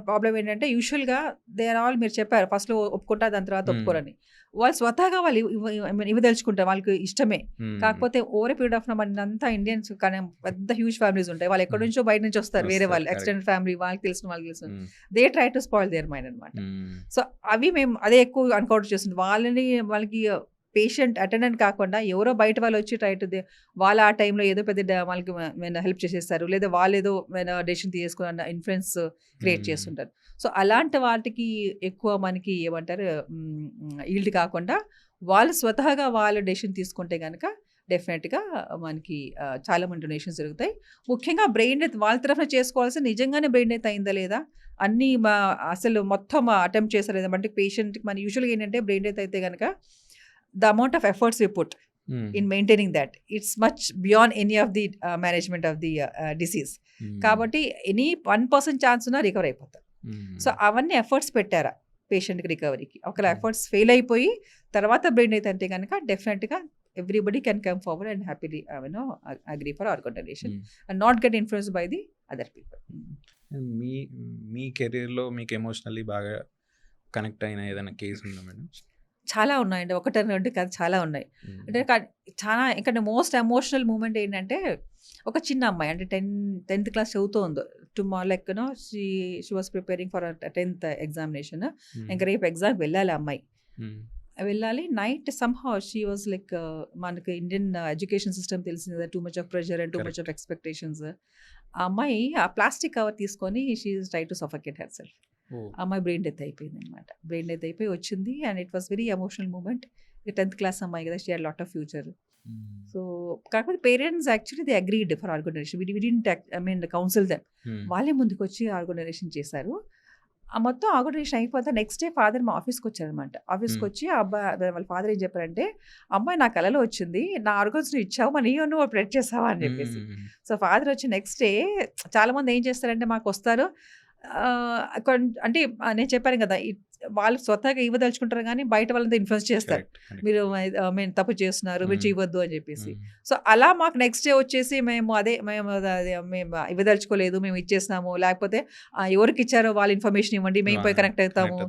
ప్రాబ్లం ఏంటంటే యూజువల్‌గా దే ఆర్ ఆల్ మీరు చెప్పారు ఫస్ట్‌లో ఒప్పుకుంటారు దాని తర్వాత ఒప్పుకోరని. వాళ్ళు స్వతహాగా వాళ్ళు ఇవ్వదలుచుకుంటారు. వాళ్ళకి ఇష్టమే. కాకపోతే ఓవర్ ఏ పీరియడ్ ఆఫ్ మనంతా ఇండియన్స్ కానీ పెద్ద హ్యూజ్ ఫ్యామిలీస్ ఉంటాయి. వాళ్ళు ఎక్కడి నుంచో బయట నుంచి వస్తారు. వేరే వాళ్ళు ఎక్స్టెండెడ్ ఫ్యామిలీ వాళ్ళకి తెలిసిన they try to spoil their mind అనమాట. సో అవి మేము అదే ఎక్కువ అన్కౌంటర్ చేస్తుంది. వాళ్ళకి పేషెంట్ అటెండెంట్ కాకుండా ఎవరో బయట వాళ్ళు వచ్చి ట్రై టు వాళ్ళు ఆ టైంలో ఏదో పెద్ద వాళ్ళకి హెల్ప్ చేసేస్తారు. లేదా వాళ్ళు ఏదో డెసిషన్ తీసుకున్న ఇన్ఫ్లుయెన్స్ క్రియేట్ చేస్తుంటారు. సో అలాంటి వాటికి ఎక్కువ మనకి ఏమంటారు ఈల్డ్ కాకుండా వాళ్ళు స్వతహాగా వాళ్ళు డెసిషన్ తీసుకుంటే కనుక డెఫినెట్గా మనకి చాలా మంది డొనేషన్స్ జరుగుతాయి. ముఖ్యంగా బ్రెయిన్ డెత్ వాళ్ళ తరఫున చేసుకోవాల్సి నిజంగానే బ్రెయిన్ డెత్ అయిందా లేదా అన్నీ అసలు మొత్తం అటెంప్ట్ చేస్తారు లేదా అంటే పేషెంట్కి మన యూజువల్గా ఏంటంటే బ్రెయిన్ డెత్ అయితే కనుక the amount of efforts we put in maintaining that, it's much beyond any of the management of the disease. కాబట్టి ఎనీ 1% ఛాన్స్ ఉన్నా రికవర్ అయిపోతారు. సో అవన్నీ ఎఫర్ట్స్ పెట్టారా పేషెంట్కి రికవరీకి. ఒకవేళ ఎఫర్ట్స్ ఫెయిల్ అయిపోయి తర్వాత బ్రెయిన్ అయితే అంటే కనుక డెఫినెట్గా everybody can come forward and happily agree for organ donation and not get influenced by the other people. మీ కెరీర్లో మీకు ఎమోషనల్లీ బాగా కనెక్ట్ అయిన ఏదైనా కేసు ఉందా మేడం? చాలా ఉన్నాయండి. ఒకటి రెండు కాదు, చాలా ఉన్నాయి. అంటే చాలా ఇక్కడ మోస్ట్ ఎమోషనల్ మూమెంట్ ఏంటంటే ఒక చిన్న అమ్మాయి అంటే 10th క్లాస్ చదువుతోంది. Tomorrow like she was preparing for 10th examination. ఇంకా రేపు ఎగ్జామ్కి వెళ్ళాలి అమ్మాయి. వెళ్ళాలి night somehow she was like మనకి ఇండియన్ ఎడ్యుకేషన్ సిస్టమ్ తెలిసింది కదా, too much of pressure and too much of expectations. ఆ అమ్మాయి ఆ ప్లాస్టిక్ కవర్ తీసుకొని she is try to suffocate herself. అమ్మాయి బ్రెయిన్ డెత్ అయిపోయింది అనమాట. బ్రెయిన్ డెత్ అయిపోయి వచ్చింది and it was very emotional moment. 10th class అమ్మాయి కదా, she had lot of future. So కాకపోతే parents actually they agreed for organ donation. We didn't counsel them. వాళ్ళే ముందుకు వచ్చి ఆర్గన్ డొనేషన్ చేశారు. ఆ మొత్తం ఆర్గన్ డొనేషన్ అయిపోతే నెక్స్ట్ డే ఫాదర్ మా ఆఫీస్కి వచ్చారనమాట. ఆఫీస్కి వచ్చి అబ్బాయి వాళ్ళ ఫాదర్ ఏం చెప్పారంటే, అమ్మాయి నా కలలో వచ్చింది, నా ఆర్గన్స్ నువ్వు ఇచ్చావు, మరి నువ్వు ప్రెట్ చేసావా అని చెప్పేసి. సో ఫాదర్ వచ్చి నెక్స్ట్ డే చాలామంది ఏం చేస్తారంటే మాకు వస్తారు అంటే నేను చెప్పాను కదా, వాళ్ళు స్వతహాగా ఇవ్వదలుచుకుంటారు కానీ బయట వాళ్ళంతా ఇన్ఫ్లుయెన్స్ చేస్తారు. మీరు మేము తప్పు చేస్తున్నారు, మీరు చేయవద్దు అని చెప్పేసి. సో అలా మాకు నెక్స్ట్ డే వచ్చేసి మేము ఇవ్వదలుచుకోలేదు, మేము ఇచ్చేసినాము, లేకపోతే ఎవరికి ఇచ్చారో వాళ్ళ ఇన్ఫర్మేషన్ ఇవ్వండి, మేము పోయి కనెక్ట్ అవుతాము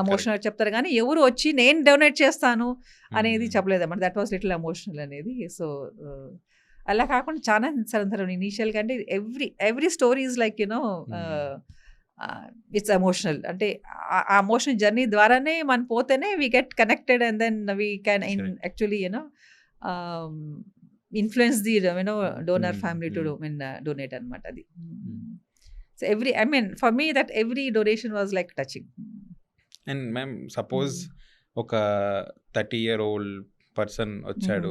ఎమోషనల్ చెప్తారు. కానీ ఎవరు వచ్చి నేను డొనేట్ చేస్తాను అనేది చెప్పలేదన్నమాట. దట్ వాస్ లిటిల్ ఎమోషనల్ అనేది. సో అలా కాకుండా చాలా సరంతరం ఇనీషియల్గా అంటే every story is like it's emotional. అంటే ఆ ఎమోషనల్ జర్నీ ద్వారానే మనం పోతేనే we get connected and then we can actually influence the donor family to donate అనమాట. అది so for me that every donation was like touching. And ma'am suppose ఒక 30-year-old person వచ్చాడు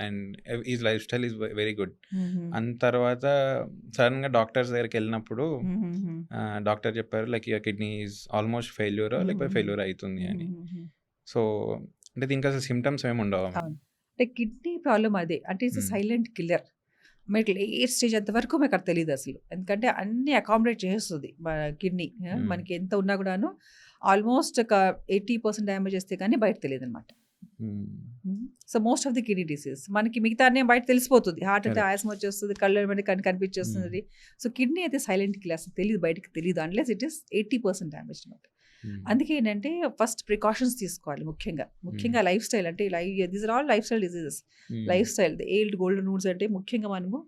and is life style is very good. అంత తర్వాత సడన్గా doctors దగ్గరికి వెళ్ళినప్పుడు doctor చెప్పారు like your kidney is almost failure లేకపోతే ఫెయిల్యూర్ అవుతుంది అని. సో అంటే దీనికి అసలు సిమ్టమ్స్ ఏమి ఉండవు. అంటే కిడ్నీ ప్రాబ్లం అదే అంటే ఇట్స్ సైలెంట్ కిల్లర్. మీకు లేట్ స్టేజ్ అంతవరకు మీకు అక్కడ తెలియదు అసలు. ఎందుకంటే అన్ని అకామిడేట్ చేస్తుంది కిడ్నీ. మనకి ఎంత ఉన్నా కూడాను ఆల్మోస్ట్ ఒక 80% డ్యామేజ్ చేస్తే కానీ బయట తెలియదు అనమాట. So most of the kidney disease మనకి మిగతా అన్నీ బయట తెలిసిపోతుంది. హార్ట్ అయితే ఆయాసం వచ్చేస్తుంది, కళ్ళు మీద కనిపించేస్తుంది. సో కిడ్నీ అయితే సైలెంట్ కిల్లర్, తెలియదు, బయటకి తెలియదు అన్లెస్ ఇట్ ఈస్ 80% డ్యామేజ్ అనమాట. అందుకే ఏంటంటే ఫస్ట్ ప్రికాషన్స్ తీసుకోవాలి. ముఖ్యంగా లైఫ్ స్టైల్ అంటే these are all life style diseases. Life style old golden rules అంటే ముఖ్యంగా మనము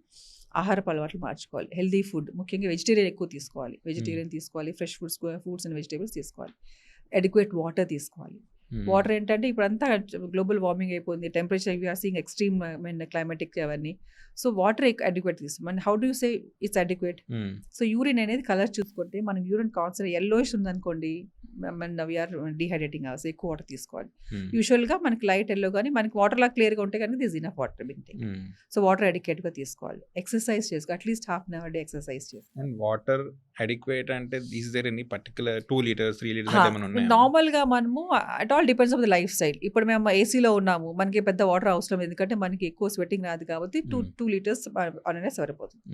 ఆహారపు అలవాట్లు మార్చుకోవాలి. హెల్దీ ఫుడ్, ముఖ్యంగా వెజిటేరియన్ ఎక్కువ తీసుకోవాలి. ఫ్రెష్ ఫ్రూట్స్ అండ్ వెజిటేబుల్స్ తీసుకోవాలి. అడిక్వేట్ వాటర్ తీసుకోవాలి. వాటర్ ఏంటంటే ఇప్పుడంతా గ్లోబల్ వార్మింగ్ అయిపోయింది, temperature we're seeing extreme climatic అవన్నీ. సో వాటర్ అడిక్వేట్ తీసుకోవాలి. How do say it's adequate? So urine అనేది కలర్ చూసుకుంటే మనం యూరిన్ కాన్సెంట్రేట్ ఎల్లోయిష్ ఉందనుకోండి, వీఆర్ డిహైడ్రేటింగ్ అవర్స్, ఎక్కువ వాటర్ తీసుకోవాలి. యూజువల్గా మనకి లైట్ ఎల్లో కానీ మనకి వాటర్లా క్లియర్గా ఉంటే కనుక this enough water intake. So water అడిక్వేట్గా తీసుకోవాలి. ఎక్సర్సైజ్ చేసుకోవాలి, at least ½ an hour day exercise చేసుకోవాలి. అండ్ వాటర్ అడిక్వేట్ అంటే is there any particular 2 liters 3 liters ఏమైనా ఉన్నాయా? నార్మల్గా మనము at all depends on the life style. ఇప్పుడు మేము ఏసీలో ఉన్నాము, మనకి పెద్ద వాటర్ అవసరం, ఎందుకంటే మనకి ఎక్కువ స్వెట్టింగ్ రాదు కాబట్టి 2 liters అనేది సరిపోతుంది.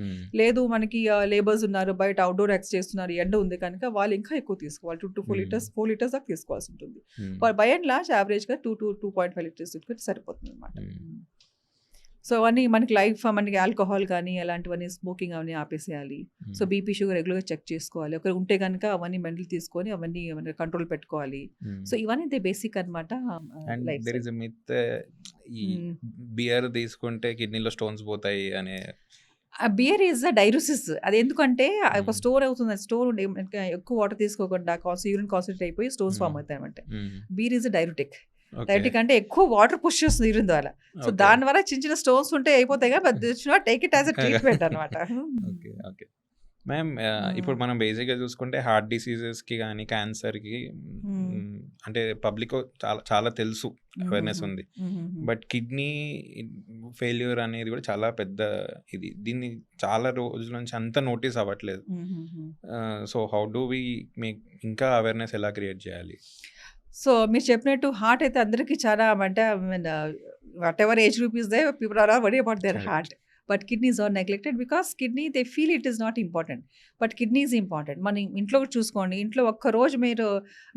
లేదు మనకి లేబర్స్ ఉన్నారు, బయట అవుట్డోర్ ఎక్స్ చేస్తున్నారు, ఎండ ఉంది కనుక వాళ్ళు ఇంకా ఎక్కువ తీసుకోవాలి. 2 to 4 liters దాకా తీసుకోవాల్సి ఉంటుంది. బై అండ్ లార్జ్ యావరేజ్గా 2 to 2.5 liters సరిపోతుంది అనమాట. సో అవన్నీ మనకి లైఫ్ మనకి ఆల్కహాల్ కానీ అలాంటివన్నీ స్మోకింగ్ అవన్నీ ఆపేసేయాలి. సో బీపీ షుగర్ రెగ్యులర్గా చెక్ చేసుకోవాలి. ఒకరు ఉంటే కనుక అవన్నీ మెంటల్ తీసుకొని అవన్నీ కంట్రోల్ పెట్టుకోవాలి. సో ఇవన్నీ దే బేసిక్ అనమాట and life there is a myth ఈ బియర్ తీసుకుంటే కిడ్నీలో స్టోన్స్ పోతాయి అనే. Beer is a diuresis. అది ఎందుకంటే ఒక స్టోర్ అవుతుంది. స్టోర్ ఎక్కువ వాటర్ తీసుకోకుండా యూరిన్ కాన్సన్ట్రేట్ అయిపోయి స్టోన్స్ ఫామ్ అవుతాయి అనమాట. Beer is a diuretic. Direct అంటే ఎక్కువ వాటర్ పుష్ చేస్తుంది యూరిన్ ద్వారా. సో దాని వల్ల చిన్న చిన్న స్టోన్స్ ఉంటే అయిపోతాయి కదా, but take it as a treatment అనమాట. ఓకే ఓకే మ్యామ్, ఇప్పుడు మనం బేసిక్గా చూసుకుంటే హార్ట్ డిసీజెస్కి కానీ క్యాన్సర్కి అంటే పబ్లిక్ చాలా చాలా తెలుసు, అవేర్నెస్ ఉంది. బట్ కిడ్నీ ఫెయిల్యూర్ అనేది కూడా చాలా పెద్ద ఇది. దీన్ని చాలా రోజుల నుంచి అంత నోటీస్ అవ్వట్లేదు. So how do we make ఇంకా అవేర్నెస్ ఎలా క్రియేట్ చేయాలి? సో మీరు చెప్పినట్టు హార్ట్ అయితే అందరికీ చాలా అంటే whatever age group is they people are worry about their heart. But kidneys are neglected because kidney they feel it is not important, but kidney is important. మన ఇంట్లో కూడా చూసుకోండి, ఇంట్లో ఒక్కరోజు మీరు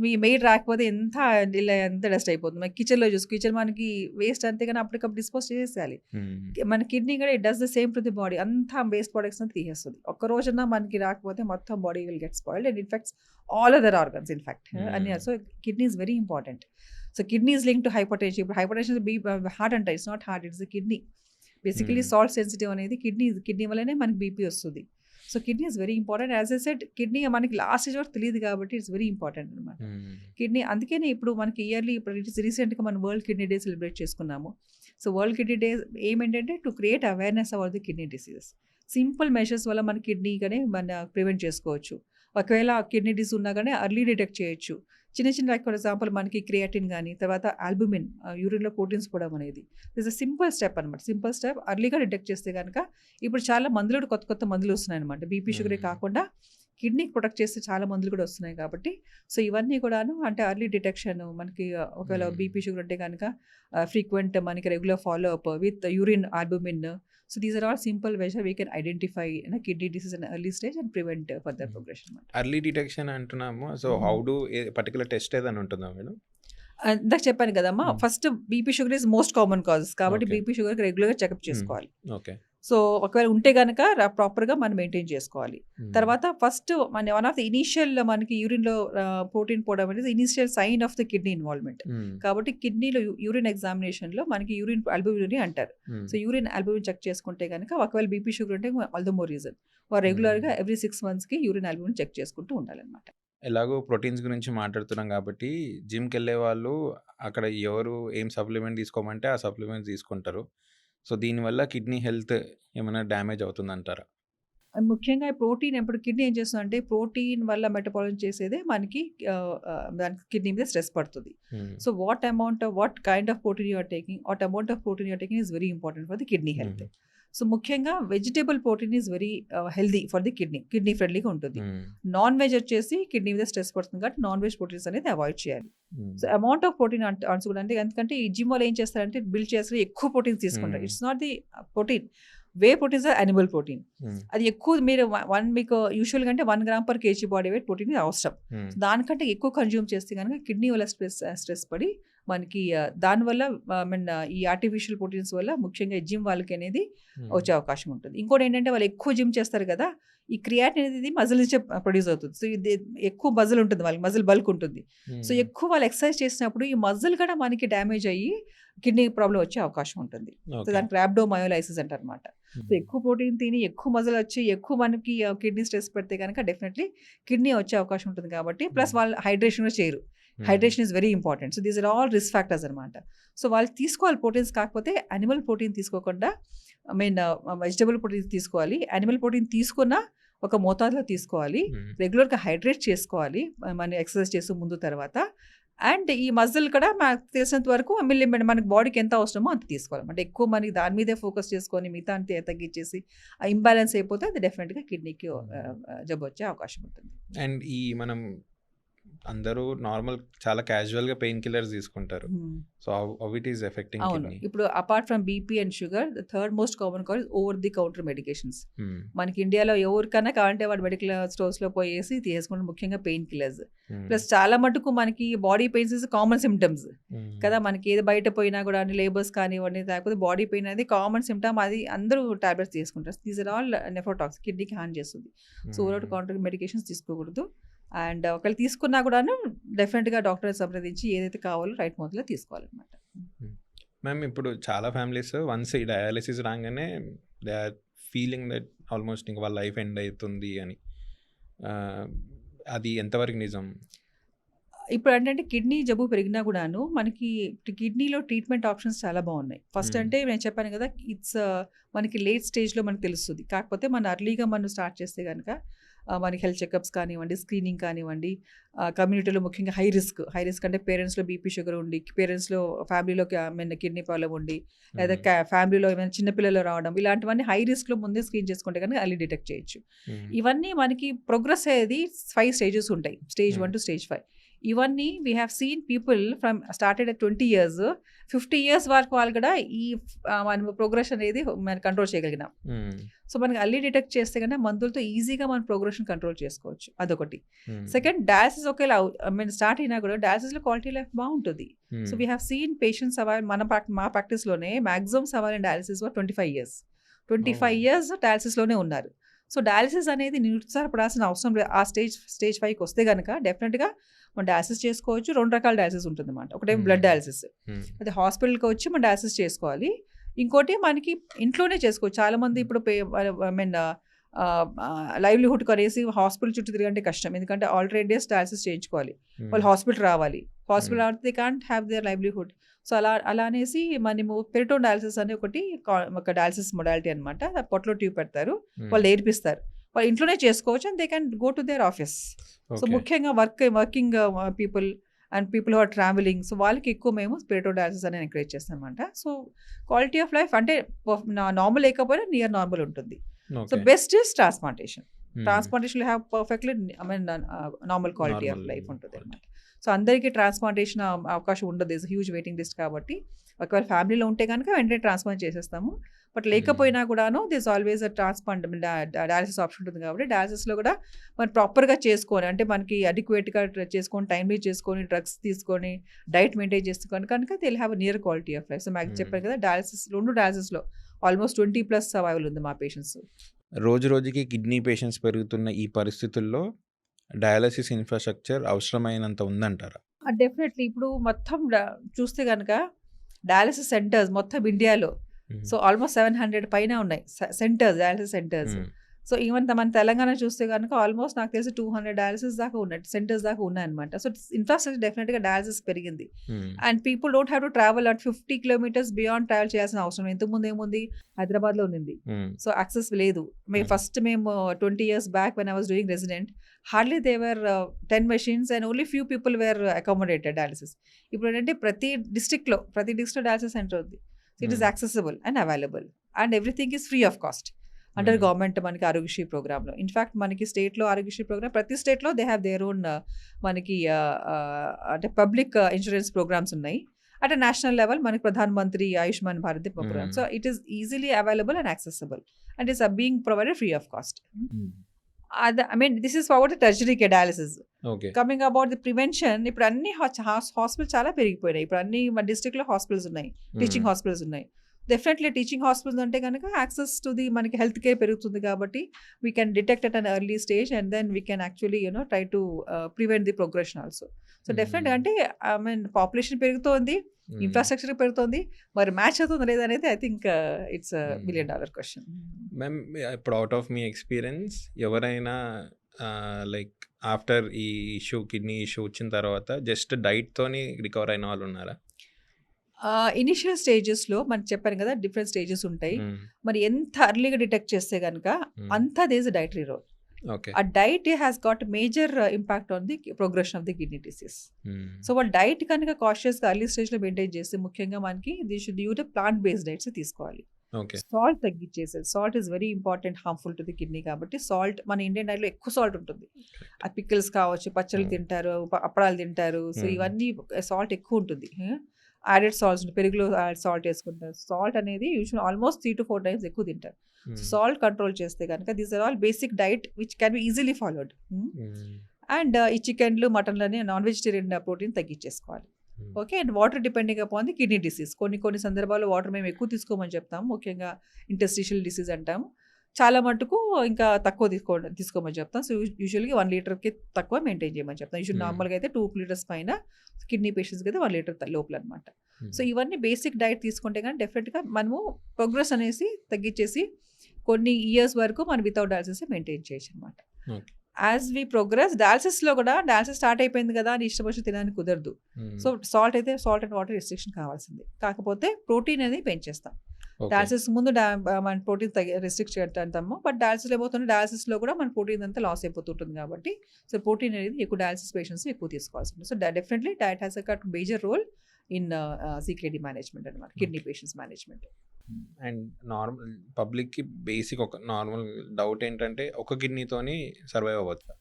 మీ మెయిడ్ రాకపోతే ఎంత డస్ట్ అయిపోతుంది. మన కిచెన్లో కిచెన్ మనకి వేస్ట్ అంతే కానీ అప్పటికప్పుడు డిస్పోజ్ చేసేయాలి. మన కిడ్నీ కూడా it does the same to the body. అంతా వేస్ట్ ప్రొడక్ట్స్ అని తీసేస్తుంది. ఒక్క రోజున మనకి రాకపోతే మొత్తం body will get spoiled and infects all other organs in fact అన్ని. So kidney is very important. So kidney is link to hypertension. ఇప్పుడు హైపర్టెన్షన్ హార్ట్ అంటే it's not heart, it's the kidney. Basically salt sensitive అనేది kidney వల్లనే మనకి BP వస్తుంది. So kidney is very important. As a said kidney మనకి last age వరకు తెలియదు కాబట్టి ఇట్స్ వెరీ ఇంపార్టెంట్ అనమాట కిడ్నీ. అందుకనే ఇప్పుడు మనకి ఇయర్లీ ఇప్పుడు రీసెంట్గా మనం వరల్డ్ కిడ్నీ డే సెలబ్రేట్ చేసుకున్నాము. సో వరల్డ్ కిడ్నీ డే ఏమేంటంటే to create awareness about the kidney diseases. Simple measures వల్ల మన కిడ్నీ కానీ మన ప్రివెంట్ చేసుకోవచ్చు. ఒకవేళ కిడ్నీ డిసీజ్ ఉన్నా కానీ అర్లీ డిటెక్ట్ చేయొచ్చు. చిన్న చిన్న ఫర్ ఎగ్జాంపుల్ మనకి క్రియాటిన్ కానీ తర్వాత ఆల్బుమిన్ యూరిన్లో ప్రోటీన్స్ పోవడం అనేది దిస్ అ సింపుల్ స్టెప్ అనమాట. సింపుల్ స్టెప్ అర్లీగా డిటెక్ట్ చేస్తే కనుక ఇప్పుడు చాలా మందులు కొత్త మందులు వస్తున్నాయి అనమాట. బీపీ షుగరే కాకుండా కిడ్నీకి ప్రొటెక్ట్ చేస్తే చాలా మందులు కూడా వస్తున్నాయి కాబట్టి సో ఇవన్నీ కూడాను అంటే అర్లీ డిటెక్షన్ మనకి ఒకవేళ బీపీ షుగర్ ఉంటే కనుక ఫ్రీక్వెంట్ మనకి regular follow up with urine albumin. So these are all simple ways we can identify kidney disease in early stage and prevent further progression. Early detection అంటున్నాము. So how do particular test ఏదైనా ఉంటుందా madam? ఇందాక చెప్పాను కదమ్మా, first BP sugar is most common causes కాబట్టి BP sugar రెగ్యులర్గా checkup చేసుకోవాలి. Okay. So ఒకవేళ ఉంటే కనుక ప్రాపర్గా మనం మెయింటైన్ చేసుకోవాలి. తర్వాత first one of the initial మనకి యూరిన్లో ప్రోటీన్ పోవడం అనేది initial sign of the kidney involvement. కాబట్టి కిడ్నీలో యూరిన్ ఎగ్జామినేషన్లో మనకి యూరిన్ ఆల్బుమిన్ అంటారు. సో యూరిన్ ఆల్బుమిన్ చెక్ చేసుకుంటే కనుక ఒకవేళ బీపీ షుగర్ ఉంటే ఆల్ ద మోర్ రీజన్ రెగ్యులర్గా ఎవ్రీ 6 monthsకి యూరిన్ ఆల్బుమిన్ చెక్ చేసుకుంటూ ఉండాలన్నమాట. ఎలాగో ప్రోటీన్స్ గురించి మాట్లాడుతున్నాం కాబట్టి జిమ్కి వెళ్ళే వాళ్ళు అక్కడ ఎవరు ఏం సప్లిమెంట్ తీసుకోమంటే ఆ సప్లిమెంట్స్ తీసుకుంటారు. సో దీనివల్ల కిడ్నీ హెల్త్ ఏమైనా డ్యామేజ్ అవుతుందంటారా? ముఖ్యంగా ప్రోటీన్ ఎప్పుడు కిడ్నీ ఏం చేస్తుందంటే ప్రోటీన్ వల్ల మెటబాలిజం చేసేదే మనకి దానికి కిడ్నీ మీద స్ట్రెస్ పడుతుంది. So what kind of protein you are taking, what amount of protein you are taking is very important for the kidney health. So ముఖ్యంగా vegetable protein is very healthy for the kidney ఫ్రెండ్లీగా ఉంటుంది. Non veg వచ్చేసి kidney మీద stress పడుతుంది కాబట్టి non veg proteins అనేది avoid చేయాలి. So amount of protein అంటే ఎందుకంటే ఈ జిమ్ వాళ్ళు ఏం చేస్తారంటే బిల్డ్ చేస్తారు, ఎక్కువ ప్రోటీన్స్ తీసుకుంటారు. It's not the protein, way proteins or animal protein. అది ఎక్కువ మీరు మీకు యూజువల్గా అంటే 1 gram per kg body weight protein అవసరం. దానికంటే ఎక్కువ కన్జ్యూమ్ చేస్తే కనుక కిడ్నీ వల్ల స్ట్రెస్ పడి మనకి దానివల్ల ఈ ఆర్టిఫిషియల్ ప్రోటీన్స్ వల్ల ముఖ్యంగా జిమ్ వాళ్ళకి అనేది వచ్చే అవకాశం ఉంటుంది. ఇంకోటి ఏంటంటే వాళ్ళు ఎక్కువ జిమ్ చేస్తారు కదా, ఈ క్రియాటిన్ అనేది మజిల్ నుంచే ప్రొడ్యూస్ అవుతుంది. సో ఇది ఎక్కువ మజిల్ ఉంటుంది, వాళ్ళకి మజిల్ బల్క్ ఉంటుంది. సో ఎక్కువ వాళ్ళు ఎక్సర్సైజ్ చేసినప్పుడు ఈ మజిల్ కూడా మనకి డ్యామేజ్ అయ్యి కిడ్నీ ప్రాబ్లం వచ్చే అవకాశం ఉంటుంది. సో దానికి ర్యాబ్డోమయోలైసిస్ అంటారు అనమాట. సో ఎక్కువ ప్రోటీన్ తిని ఎక్కువ మజిల్ వచ్చి ఎక్కువ మనకి కిడ్నీ స్ట్రెస్ పెడితే కనుక డెఫినెట్లీ కిడ్నీ వచ్చే అవకాశం ఉంటుంది. కాబట్టి ప్లస్ వాళ్ళు హైడ్రేషన్ కూడా చేయరు. Hydration is very important. So these are all risk factors అనమాట. సో వాళ్ళు తీసుకోవాలి ప్రోటీన్స్, కాకపోతే యానిమల్ ప్రోటీన్ తీసుకోకుండా వెజిటబుల్ ప్రోటీన్ తీసుకోవాలి. యానిమల్ ప్రోటీన్ తీసుకున్న ఒక మోతాదులో తీసుకోవాలి. రెగ్యులర్గా హైడ్రేట్ చేసుకోవాలి మన ఎక్సర్సైజ్ చేస్తూ ముందు తర్వాత. అండ్ ఈ మజిల్ కూడా మనకు తెలిసినంత వరకు మనకి బాడీకి ఎంత అవసరమో అంత తీసుకోవాలి. అంటే ఎక్కువ మనకి దాని మీదే ఫోకస్ చేసుకొని మిగతా అంతే తగ్గించేసి ఆ ఇంబ్యాలెన్స్ అయిపోతే అది డెఫినెట్గా కిడ్నీకి జబ్బు వచ్చే అవకాశం ఉంటుంది. అండ్ ఈ మనం అందరూ నార్మల్ చాలా క్యాజువల్గా పెయిన్ కిల్లర్స్ తీసుకుంటారు. So how it is affecting అవును. కిడ్నీ? ఇప్పుడు apart from BP and sugar the third most common cause over the counter medications. మనకి ఇండియాలో ఎవరికన్నా కావాలంటే వాడు మెడికల్ స్టోర్స్లో పోయేసి తీసుకుంటే, ముఖ్యంగా పెయిన్ కిల్లర్స్. ప్లస్ చాలా మటుకు మనకి body pains is common symptoms కదా. మనకి ఏది బయట పోయినా కూడా లేబర్స్ కానివ్వండి, లేకపోతే బాడీ పెయిన్ అనేది కామన్ సిమ్టమ్. అది అందరూ టాబ్లెట్స్ తీసుకుంటారు. దీస్ ఆర్ ఆల్ నెఫ్రోటాక్సిక్, కిడ్నీకి హాని చేస్తుంది. సో ఓవర్ కౌంటర్ మెడికేషన్స్ తీసుకోకూడదు. అండ్ ఒకవేళ తీసుకున్నా కూడాను డెఫినెట్గా డాక్టర్ సంప్రదించి ఏదైతే కావాలో రైట్ మొదలు తీసుకోవాలన్నమాట. మ్యామ్, ఇప్పుడు చాలా ఫ్యామిలీస్ వన్స్ ఈ డయాలిసిస్ రాగానే they are feeling that almost ఇంక వాళ్ళ లైఫ్ ఎండ్ అవుతుంది అని. అది ఎంతవరకు నిజం? ఇప్పుడు ఏంటంటే కిడ్నీ జబ్బు పెరిగినా కూడాను మనకి కిడ్నీలో ట్రీట్మెంట్ ఆప్షన్స్ చాలా బాగున్నాయి. ఫస్ట్ అంటే నేను చెప్పాను కదా, ఇట్స్ మనకి లేట్ స్టేజ్లో మనకు తెలుస్తుంది. కాకపోతే మనం అర్లీగా మనం స్టార్ట్ చేస్తే కనుక మనకి హెల్త్ చెకప్స్ కానివ్వండి, స్క్రీనింగ్ కానివ్వండి, కమ్యూనిటీలో ముఖ్యంగా హై రిస్క్ అంటే పేరెంట్స్లో బీపీ షుగర్ ఉండి, పేరెంట్స్లో ఫ్యామిలీలో కిడ్నీ ప్రాబ్లం ఉండి, లేదా ఫ్యామిలీలో ఏమైనా చిన్నపిల్లలు రావడం, ఇలాంటివన్నీ హై రిస్క్లో ముందే స్క్రీన్ చేసుకుంటే కనుక అర్లీ డిటెక్ట్ చేయొచ్చు. ఇవన్నీ మనకి ప్రోగ్రెస్ అయ్యేది 5 స్టేజెస్ ఉంటాయి, స్టేజ్ 1 to stage 5. ఇవన్నీ we have seen people from started at 20 years, 50 years వరకు వాళ్ళు కూడా ఈ మన ప్రోగ్రెషన్ అనేది మనం కంట్రోల్ చేయగలిగినాం. సో మనకి అర్లీ డిటెక్ట్ చేస్తే కన్నా మందులతో ఈజీగా మన ప్రోగ్రెషన్ కంట్రోల్ చేసుకోవచ్చు. అదొకటి. సెకండ్, డయాలసిస్ ఒకేలా స్టార్ట్ అయినా కూడా డయాలసిస్లో క్వాలిటీ లైఫ్ బాగుంటుంది. So we have seen patients survive. మా ప్రాక్టీస్లోనే maximum survive in dialysis 25 years. 25 years డయాలసిస్లోనే ఉన్నారు. సో డయాలసిస్ అనేది నిరుత్సాహపడాల్సిన అవసరం లేదు. ఆ స్టేజ్ 5కి వస్తే కనుక డెఫినెట్గా మనం డయాలసిస్ చేసుకోవచ్చు. 2 రకాల డయాలసిస్ ఉంటుంది అన్నమాట. ఒకటే బ్లడ్ డయాలసిస్, అదే హాస్పిటల్కి వచ్చి మనం డయాలసిస్ చేసుకోవాలి. ఇంకోటి మనకి ఇంట్లోనే చేసుకోవచ్చు. చాలామంది ఇప్పుడు లైవ్లీహుడ్ కనేసి హాస్పిటల్ చుట్టూ తిరగంటే కష్టం. ఎందుకంటే ఆల్టరేట్ డేస్ డయాలసిస్ చేయించుకోవాలి, వాళ్ళు హాస్పిటల్ రావాలి. హాస్పిటల్ ఆడితే they can't have their livelihood. So అలా అనేసి మనము పెరిటోన్ డయాలసిస్ అనే ఒక డయాలసిస్ మొడాలిటీ అనమాట. పొట్టలో ట్యూబ్ పెడతారు, వాళ్ళు నేర్పిస్తారు. వాళ్ళు ఇంట్లోనే చేసుకోవచ్చు and they can go to their office. So ముఖ్యంగా working people and people who are travelling, so వాళ్ళకి ఎక్కువ మేము పెరిటోన్ డయాలసిస్ అనేది ఎంకరేజ్ చేస్తాం అనమాట. సో క్వాలిటీ ఆఫ్ లైఫ్ అంటే నార్మల్ లేకపోయినా నియర్ నార్మల్ ఉంటుంది. So best is transplantation. Transplantation have perfectly normal quality of life ఉంటుంది అనమాట. సో అందరికీ ట్రాన్స్ప్లాంటేషన్ అవకాశం ఉండదు, ఇస్ హ్యూజ్ వెయిటింగ్ లిస్ట్ కాబట్టి. ఒకవేళ ఫ్యామిలీలో ఉంటే కనుక వెంటనే ట్రాన్స్ప్లాంట్ చేసేస్తాము. బట్ లేకపోయినా కూడాను this always transplant dialysis option ఉంటుంది కాబట్టి డయాలసిస్లో కూడా మనం ప్రాపర్గా చేసుకొని, అంటే మనకి అడిక్వేట్గా చేసుకొని, టైమ్లీ చేసుకొని, డ్రగ్స్ తీసుకొని, డైట్ మెయింటైన్ చేసుకొని కనుక they have near quality of life. So మాకు చెప్పారు కదా, డయాలసిస్లో ఆల్మోస్ట్ 20+ సర్వైవల్ ఉంది మా పేషెంట్స్. రోజు రోజుకి కిడ్నీ పేషెంట్స్ పెరుగుతున్న ఈ పరిస్థితుల్లో డయాలసిస్ ఇన్ఫ్రాస్ట్రక్చర్ అవసరమైనంత ఉందంటారా? డెఫినెట్లీ. ఇప్పుడు మొత్తం చూస్తే కనుక డయాలసిస్ సెంటర్స్ మొత్తం ఇండియాలో సో ఆల్మోస్ట్ 700 పైన ఉన్నాయి centres, dialysis centres. So even మన తెలంగాణ చూస్తే కనుక ఆల్మోస్ట్ నాకు తెలిసి 200 డయాలసిస్ దాకా ఉన్నాయి, సెంటర్స్ దాకా ఉన్నాయన్నమాట. సో ఇన్ఫ్రాస్ట్రక్చర్ డెఫినెట్గా డయాలసిస్ పెరిగింది. And people don't have to travel at 50 kilometers beyond travel చేయాల్సిన అవసరం. ఇంతకుముందు ఏముంది, హైదరాబాద్లో ఉంది, సో యాక్సెస్ లేదు. మేము 20 years back when I was doing resident, hardly they were 10 machines and only few people were accommodated dialysis. ఇప్పుడు ఏంటంటే ప్రతి డిస్ట్రిక్ట్లో డయాలసిస్ సెంటర్ ఉంది. It is accessible and available and everything is free of cost under government మనకి ఆరోగ్యశ్రీ ప్రోగ్రామ్లో. In fact మనకి స్టేట్లో Aarogyasri programme, ప్రతి స్టేట్లో దే హ్యావ్ దేర్ ఓన్ మనకి అంటే పబ్లిక్ ఇన్సూరెన్స్ ప్రోగ్రామ్స్ ఉన్నాయి. అట్ నేషనల్ లెవెల్ మనకి Pradhan Mantri Ayushman Bharat program. So it is easily available and accessible and it's being provided free of cost. This is for the tertiary care dialysis. Coming about the prevention, ఇప్పుడు అన్ని hospital చాలా పెరిగిపోయినాయి. ఇప్పుడు అన్ని మన డిస్ట్రిక్ట్లో హాస్పిటల్స్ ఉన్నాయి, టీచింగ్ హాస్పిటల్స్ ఉన్నాయి. డెఫినెట్లీ టీచింగ్ హాస్పిటల్స్ అంటే కనుక యాక్సెస్ టు ది మనకి హెల్త్ కేర్ పెరుగుతుంది కాబట్టి we can detect at an early stage and then we can actually try to prevent the progression also. So డెఫినెట్గా అంటే పాపులేషన్ పెరుగుతోంది, ఇన్ఫ్రాస్ట్రక్చర్ పెరుగుతుంది, మరి మ్యాచ్ అవుతుంది లేదా అనేది I think it's $1 billion question. Ma'am, ఇప్పుడు అవుట్ ఆఫ్ మీ ఎక్స్పీరియన్స్ ఎవరైనా లైక్ ఆఫ్టర్ ఈ కిడ్నీ ఇష్యూ వచ్చిన తర్వాత జస్ట్ డైట్తోని రికవర్ అయిన వాళ్ళు ఉన్నారా? ఇనిషియల్ స్టేజెస్లో మనకు చెప్పాను కదా, డిఫరెంట్ స్టేజెస్ ఉంటాయి. మరి ఎంత అర్లీగా డిటెక్ట్ చేస్తే కనుక అంత there is a dietary role. ఆ diet has got major impact on the progression of the kidney disease. So వాళ్ళ డైట్ కనుక కాషియస్గా అర్లీ స్టేజ్లో మెయింటైన్ చేస్తే, ముఖ్యంగా మనకి the should use plant based diets తీసుకోవాలి. ఓకే. సాల్ట్ తగ్గించేసేది. Salt is very important harmful to the kidney కాబట్టి సాల్ట్ మన ఇండియన్ డైట్‌లో ఎక్కువ సాల్ట్ ఉంటుంది. ఆ పికిల్స్ కావచ్చు, పచ్చళ్ళు తింటారు, అప్పడాలు తింటారు. సో, ఇవన్నీ సాల్ట్ ఎక్కువ ఉంటుంది. యాడెడ్ సాల్ట్స్ పెరుగులో సాల్ట్ వేసుకుంటారు. సాల్ట్ అనేది యూజువల్ ఆల్మోస్ట్ 3-4 టైమ్స్ ఎక్కువ తింటారు. సో, సాల్ట్ కంట్రోల్ చేస్తే కనుక these are all basic diet which can be easily followed. And ఈ చికెన్లు, మటన్లని నాన్ వెజిటేరియన్ ప్రోటీన్ తగ్గించేసుకోవాలి. Okay. And water depending upon the kidney disease. కొన్ని సందర్భాల్లో వాటర్ మేము ఎక్కువ తీసుకోమని చెప్తాము. ముఖ్యంగా ఇంటర్స్టిషియల్ డిసీజ్ అంటాము. చాలా మటుకు ఇంకా తక్కువ తీసుకోమని చెప్తాం. సో, యూజువల్‌గా 1 లీటర్‌కి తక్కువ మెయింటైన్ చేయమని చెప్తాం. యూజువల్ నార్మల్‌గా అయితే 2 లీటర్స్ పైన, కిడ్నీ పేషెంట్స్‌కి అయితే 1 లీటర్ లోపల అనమాట. సో, ఇవన్నీ బేసిక్ డైట్ తీసుకుంటే కానీ డెఫినెట్‌గా మనము ప్రోగ్రెస్ అనేసి తగ్గించేసి కొన్ని ఇయర్స్ వరకు మనం వితౌట్ డయాలిసిస్ మెయింటైన్ చేయొచ్చు అనమాట. యాజ్ వి ప్రోగ్రెస్ డయాలిసిస్‌లో కూడా డయాలిసిస్ స్టార్ట్ అయిపోయింది కదా అని ఇష్టం వచ్చి తినడానికి కుదరదు. సో, సాల్ట్ అయితే సాల్ట్ అండ్ వాటర్ రిస్ట్రిక్షన్ కావాల్సిందే. కాకపోతే ప్రోటీన్ అనేది పెంచేస్తాం. డయాలిసిస్ ముందు మన ప్రోటీన్ రెస్ట్రిక్ట్ చేస్తాము. బట్ డయాలిసిస్లో ఏమవుతుంది, డయాలిసిస్లో కూడా మన ప్రోటీన్ అంతా లాస్ అయిపోతుంటుంది కాబట్టి సో ప్రోటీన్ అనేది ఎక్కువ డయాలిసిస్ పేషెంట్స్ ఎక్కువ తీసుకోవాల్సి ఉంటుంది. So, definitely diet has a major role in CKD management అనమాట, kidney patients management. And normal పబ్లిక్‌కి బేసిక్ ఒక నార్మల్ డౌట్ ఏంటంటే ఒక కిడ్నీతోని సర్వైవ్ అవ్వచ్చా?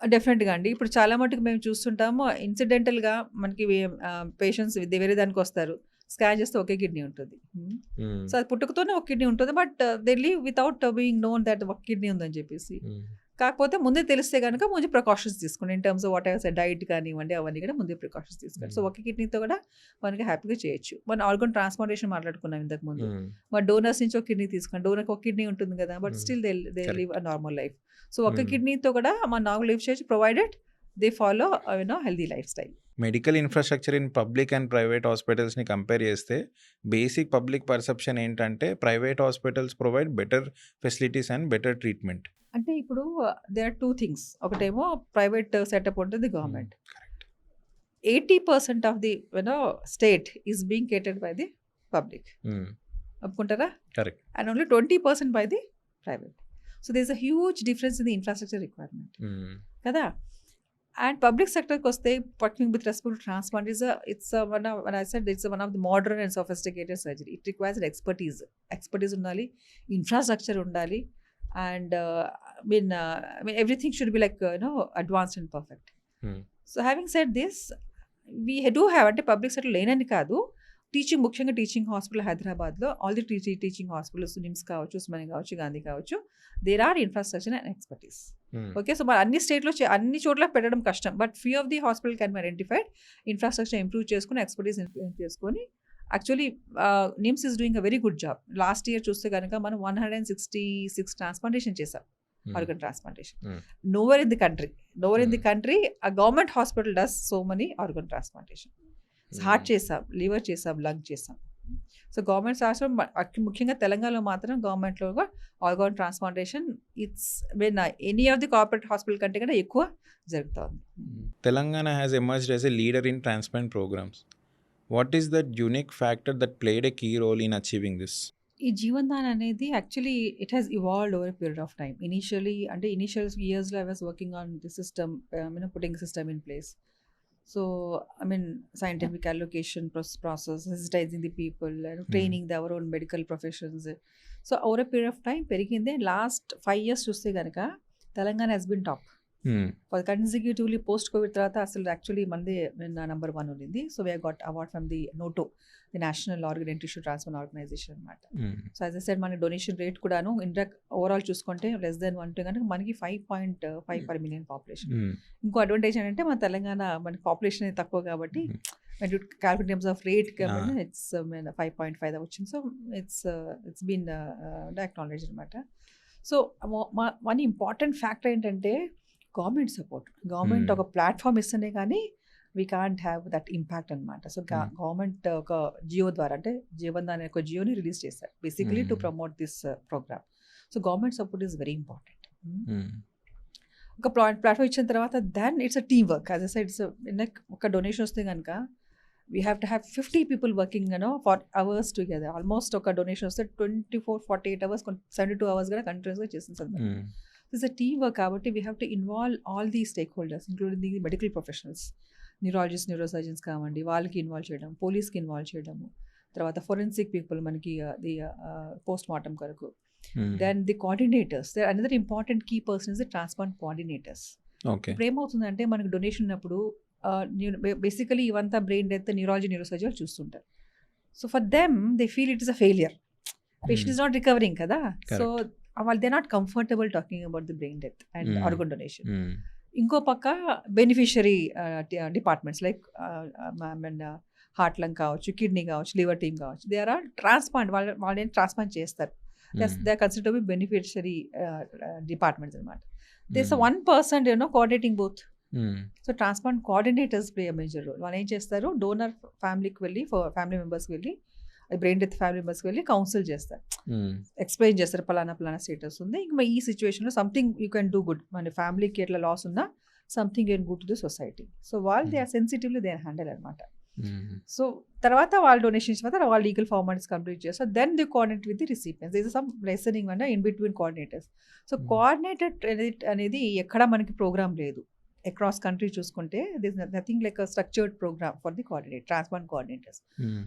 డెఫినెట్‌గా అండి. ఇప్పుడు చాలా మటుకు మేము చూస్తుంటాము ఇన్సిడెంటల్‌గా మనకి పేషెంట్స్ వేరే దానికి వస్తారు. స్కాన్ చేస్తే ఒకే కిడ్నీ ఉంటుంది. సో, అది పుట్టుకతోనే ఒక కిడ్నీ ఉంటుంది. But they live without being known that ఒక కిడ్నీ ఉందని చెప్పేసి. కాకపోతే ముందే తెలిస్తే కనుక ముందు ప్రికాషన్స్ తీసుకోండి. In terms of what ever diet కానివ్వండి, అవన్నీ కూడా ముందే ప్రికాషన్స్ తీసుకోండి. సో, ఒక కిడ్నీతో కూడా మనకి హ్యాపీగా చేయొచ్చు. మన ఆర్గన్ ట్రాన్స్ప్లాంటేషన్ మాట్లాడుకున్నాం ఇంతకు ముందు. మన డోనర్స్ నుంచి ఒక కిడ్నీ తీసుకోండి. డోనర్కి ఒక కిడ్నీ ఉంటుంది కదా, but still they live a normal life. So, ఒక కిడ్నీతో కూడా మన నార్మల్ లైఫ్ చేయొచ్చు, provided they follow healthy life style. Medical infrastructure in public and private హాస్పిటల్స్ని కంపేర్ చేస్తే బేసిక్ పబ్లిక్ పర్సెప్షన్ ఏంటంటే private hospitals provide better facilities and better treatment. అంటే ఇప్పుడు దేర్ ఆర్ 2 థింగ్స్. ఒకటేమో ప్రైవేట్ సెటప్ ఉంటుంది, government. 80% of the state is being catered by the public. ఒప్పుకుంటారా? Correct. And only 20% by the private. So, there is a huge difference in the infrastructure requirement కదా. And public సెక్టర్కి వస్తే working with respect to transplant it's one of the modern and sophisticated surgery. It requires expertise ఉండాలి, infrastructure ఉండాలి, and everything should be like advanced and perfect. So, having said this, we do have, అంటే public sector లేనని కాదు, ముఖ్యంగా teaching hospital హైదరాబాద్లో all the teaching hospitals, NIMS కావచ్చు, ఉస్మానియా కావచ్చు, గాంధీ కావచ్చు, there are infrastructure and expertise. Okay. So, మరి అన్ని స్టేట్లో అన్ని చోట్ల పెట్టడం కష్టం. But few of the hospital can be identified, infrastructure improve చేసుకుని, ఎక్స్పర్టీస్ చేసుకొని, actually NIMS is doing a very good job. Last year చూస్తే కనుక మనం 166 ట్రాన్స్ప్లాంటేషన్ చేసాం, organ transplantation. Nowhere in the country a government hospital does so many organ transplantation. Heart చేసాం, liver చేసాం, lung చేసాం. So, government hospital ముఖ్యంగా తెలంగాణలో మాత్రం గవర్నమెంట్లో organ transplantation it's any of the corporate hospital కంటే కూడా ఎక్కువ జరుగుతుంది. Telangana has emerged as a leader in transplant programmes. What is that unique factor that played a key role in achieving this? ఈ జీవన్దాన్ అనేది actually it has evolved over period of time. Initial ఇయర్స్లో I was working on the system, putting system in place. So, scientific allocation process, sensitizing the people, training our own medical professions. So, over a period of time, periginde last 5 years చూస్తే కనుక Telangana has been top. For consecutively post COVID తర్వాత అసలు actually మనది number 1 ఉంది. So, we have got award from the NOTO, the National Organ and Tissue Transplant Organization అనమాట. So, as I said మన donation rate కూడాను indirect overall చూసుకుంటే less than 1 కనుక మనకి 5.5 per million పాపులేషన్. ఇంకో అడ్వాంటేజ్ ఏంటంటే మన తెలంగాణ మనకి పాపులేషన్ అనేది తక్కువ కాబట్టి calculate terms of rate it's 5.5 వచ్చింది. సో, ఇట్స్ బీన్ అక్నాలెడ్జ్డ్ అనమాట. సో, వన్ ఇంపార్టెంట్ ఫ్యాక్టర్ ఏంటంటే గవర్నమెంట్ సపోర్ట్. గవర్నమెంట్ ఒక ప్లాట్ఫామ్ ఇస్తేనే కానీ we can't have that impact అనమాట. సో, గవర్నమెంట్ ఒక జియో ద్వారా, అంటే జీవన్దాన్ అనే ఒక జియోని రిలీజ్ చేశారు basically to promote this program. So, government support is very important. ఒక ప్లాట్ఫామ్ ఇచ్చిన తర్వాత then it's a team work. As I said, it's ఒక డొనేషన్ వస్తే కనుక we have to have 50 people working for hours together. Almost ఒక donation వస్తే 24-48 hours, 72 hours కూడా కంటిన్యూస్గా చేసిన సందర్భం. ఇట్స్ అ టీమ్ వర్క్ కాబట్టి we have to involve all the stakeholders including the medical professionals, neurologist, neurosurgeons కావండి, వాళ్ళకి involve చేయడం, పోలీస్కి ఇన్వాల్వ్ చేయడము, తర్వాత ఫోరెన్సిక్ పీపుల్ మనకి ది పోస్ట్ మార్టం కొరకు. Hmm. Then the coordinators, another important key person is the transplant coordinators. Okay. ఇప్పుడు ఏమవుతుందంటే మనకి డొనేషన్ ఉన్నప్పుడు బేసికలీ ఇవంతా బ్రెయిన్ డెత్, న్యూరాలజీ, న్యూరోసర్జరీ చూస్తుంటారు. So for them they feel it is a failure, patient is not recovering కదా. So వాళ్ళు they not comfortable talking about the brain death and organ donation. ఇంకో పక్క beneficiary departments like heart lung కావచ్చు, kidney కావచ్చు, liver team కావచ్చు, they are transplant, వాళ్ళని transplant చేస్తారు. They are consider to be beneficiary departments అనమాట. There is one person coordinating both. So transplant coordinators play a major role. వాళ్ళు ఏం చేస్తారు, donor ఫ్యామిలీకి వెళ్ళి, ఫ్యామిలీ మెంబర్స్కి వెళ్ళి, బ్రెయిన్ డెత్ ఫ్యామిలీ మెంబర్స్కి వెళ్ళి కౌన్సిల్ చేస్తారు, ఎక్స్ప్లెయిన్ చేస్తారు పలానా స్టేటస్ ఉంది, ఇంకా ఈ సిచ్యువేషన్లో something you can do good, మన ఫ్యామిలీకి ఎట్లా లాస్ ఉన్నా something can good to the society. So వాళ్ళు they are sensitively they are handle అనమాట. సో తర్వాత వాళ్ళు డొనేషన్స్ తర్వాత వాళ్ళు లీగల్ ఫార్మాలిటీస్ కంప్లీట్ చేస్తారు. Then the coordinate with the recipients. This is some liaisoning అంటే in between coordinators. So coordinated అనేది ఎక్కడ మనకి ప్రోగ్రామ్ లేదు. అక్రాస్ కంట్రీ చూసుకుంటే this nothing like a structured programme for the coordinate transplant coordinators.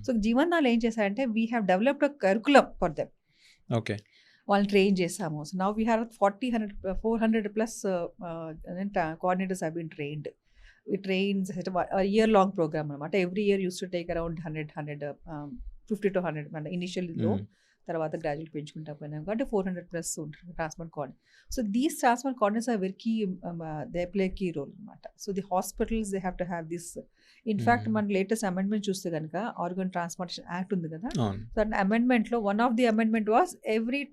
So జీవన్దాలు ఏం చేశారంటే we have developed a curriculum for them. Okay. వాళ్ళని ట్రైన్ చేసాము. So now we have 400 plus coordinators have been trained. We train a year-long program అనమాట. Every year used to take around 50 to 100 మన initial లో, తర్వాత graduate పెంచుకుంటా పోయినాం కాబట్టి 400 plus ఉంటారు transplant coordinator. So these transplant coordinators are very key, they play key role అనమాట. So the hospitals they have to have this. In fact మన latest amendment చూస్తే కనుక ఆర్గన్ ట్రాన్స్ప్లాంటేషన్ యాక్ట్ ఉంది కదా. సో అమెండ్మెంట్లో one of the amendment was every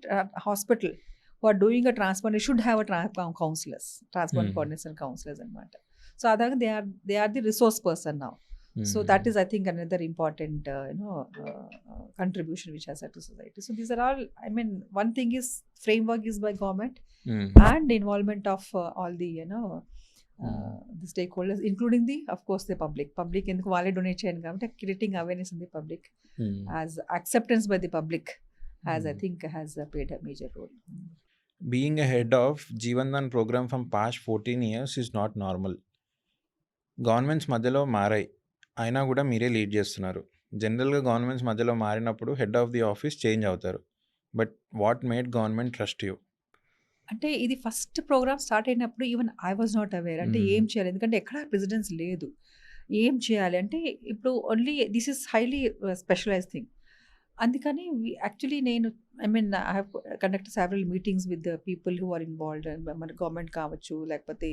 hospital who are doing a transplant should have a counselors, transplant coordinators and counselors అనమాట. So అదాగా they are the resource person now. So that is I think another important contribution which has had to society. So these are all, I mean, one thing is framework is by government and involvement of all the the stakeholders, including the of course the public ఎందుకు వాళ్ళే donate చేయండి కాబట్టి creating awareness in the public as acceptance by the public as I think has played a major role. Being a head of Jeevan Dhan program from past 14 years is not normal. Governments మధ్యలో మారాయి, అయినా కూడా మీరే lead చేస్తున్నారు. జనరల్గా governments మధ్యలో మారినప్పుడు head of the office change అవుతారు. But what made government trust you? అంటే ఇది ఫస్ట్ ప్రోగ్రామ్ స్టార్ట్ అయినప్పుడు even I was not aware. అంటే ఏం చేయాలి, ఎందుకంటే ఎక్కడ ప్రెసిడెన్స్ లేదు, ఏం చేయాలి అంటే ఇప్పుడు only this is highly specialize thing. అందుకని యాక్చువల్లీ నేను I mean I have conduct several meetings with the people who are involved. మన గవర్నమెంట్ కావచ్చు, లేకపోతే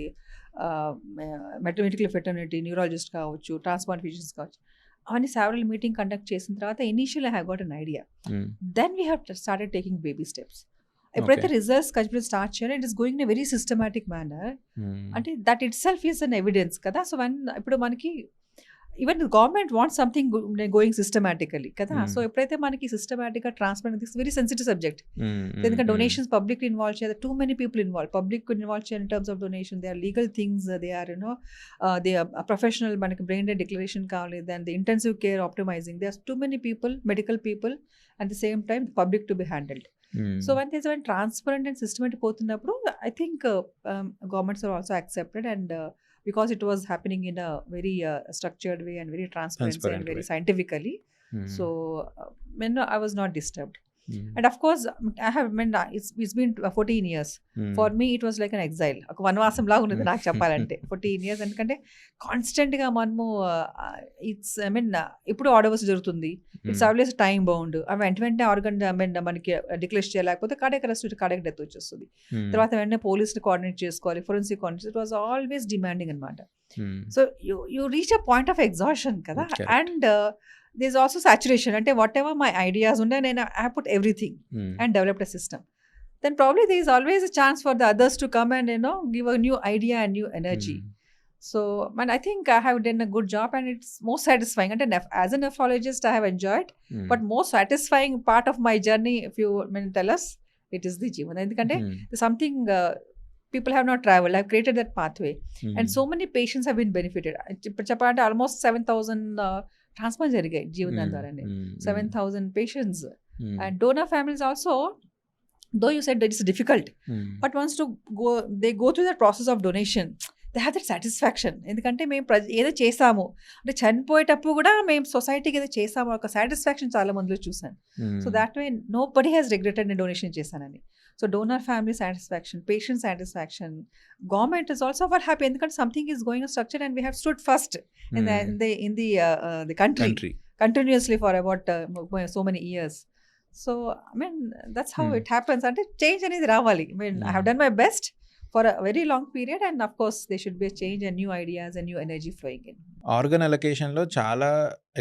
మెటర్నిటీ ఫెటర్నిటీ న్యూరాలజిస్ట్ కావచ్చు, ట్రాన్స్ప్లాంట్ ఫిజిషియన్స్ కావచ్చు, అవన్నీ సెవరల్ మీటింగ్ కండక్ట్ చేసిన తర్వాత initial I have got an idea. Then we have started taking baby steps. ఎప్పుడైతే results ఖచ్చితంగా స్టార్ట్ చేయాలో it is going in a very systematic manner. అంటే that itself is an evidence కదా. So ఇప్పుడు మనకి even government wants something going systematically కదా. సో ఎప్పుడైతే మనకి సిస్టమాటిక్గా transplant this very sensitive subject, ఎందుకంటే డొనేషన్స్ పబ్లిక్ ఇన్వాల్వ్ చేయాలి, too many people involve, public involve చేయాలి in terms of donation. They are legal things, they are they are professional, మనకి brain death declaration కావాలి, then the intensive care optimising, they are too many people, medical people, at the same time public to be handled. So when transparent and systematic పోతున్నప్పుడు I think governments are also accepted, and because it was happening in a very structured way and very transparent and very scientifically, so I was not disturbed. And of course I have it's been 14 years. For me it was like an exile, ఒక వనవాసం లాగా ఉన్నది నాకు చెప్పాలంటే 14 years. ఎందుకంటే constant గా మనము it's ఇప్పుడు orders జరుగుతుంది, ఇట్స్ ఆల్వేస్ టైం బౌండ్. వెంటనే ఆర్గన్ మనకి డిక్లేర్ చేయలేకపోతే కార్డియాక్ అరెస్ట్, కార్డియాక్ డెత్ వచ్చేస్తుంది. తర్వాత వెంటనే పోలీస్ని కోఆర్డినేట్ చేసుకోవాలి, forensic coordinate. It was always demanding అనమాట. So you reach a point of exhaustion కదా. And there's also saturation, ante whatever my ideas unde nenu I put everything and developed a system. Then probably there is always a chance for the others to come and give a new idea and new energy. So I think I have done a good job, and it's most satisfying. And as a nephrologist I have enjoyed, but most satisfying part of my journey, if you tell us, it is the Jeevan. Endukante something people have not traveled, I have created that pathway, and so many patients have been benefited. Chapalante almost 7,000 transplant జరిగాయి జీవన్ దాన్ ద్వారానే. 7,000 patients and donor families also. Though you said that it's difficult, but once to go they go through that process of donation, they have that satisfaction. ఎందుకంటే మేము ఏదో చేసాము అంటే చనిపోయేటప్పుడు కూడా మేము సొసైటీకి ఏదో చేసాము ఒక సాటిస్ఫాక్షన్ చాలా మందిలో చూసాను. So that way nobody has regretted నేను డొనేషన్ చేశానని. So donor family satisfaction, patient satisfaction, government is also for happy ఎందుకంటే something is going structure and we have stood first in the country continuously for about so many years. So I mean that's how it happens. And change anedi ravali. I mean I have done my best for a very long period and of course there should be a change and new ideas and new energy flowing in. Organ అలొకేషన్లో చాలా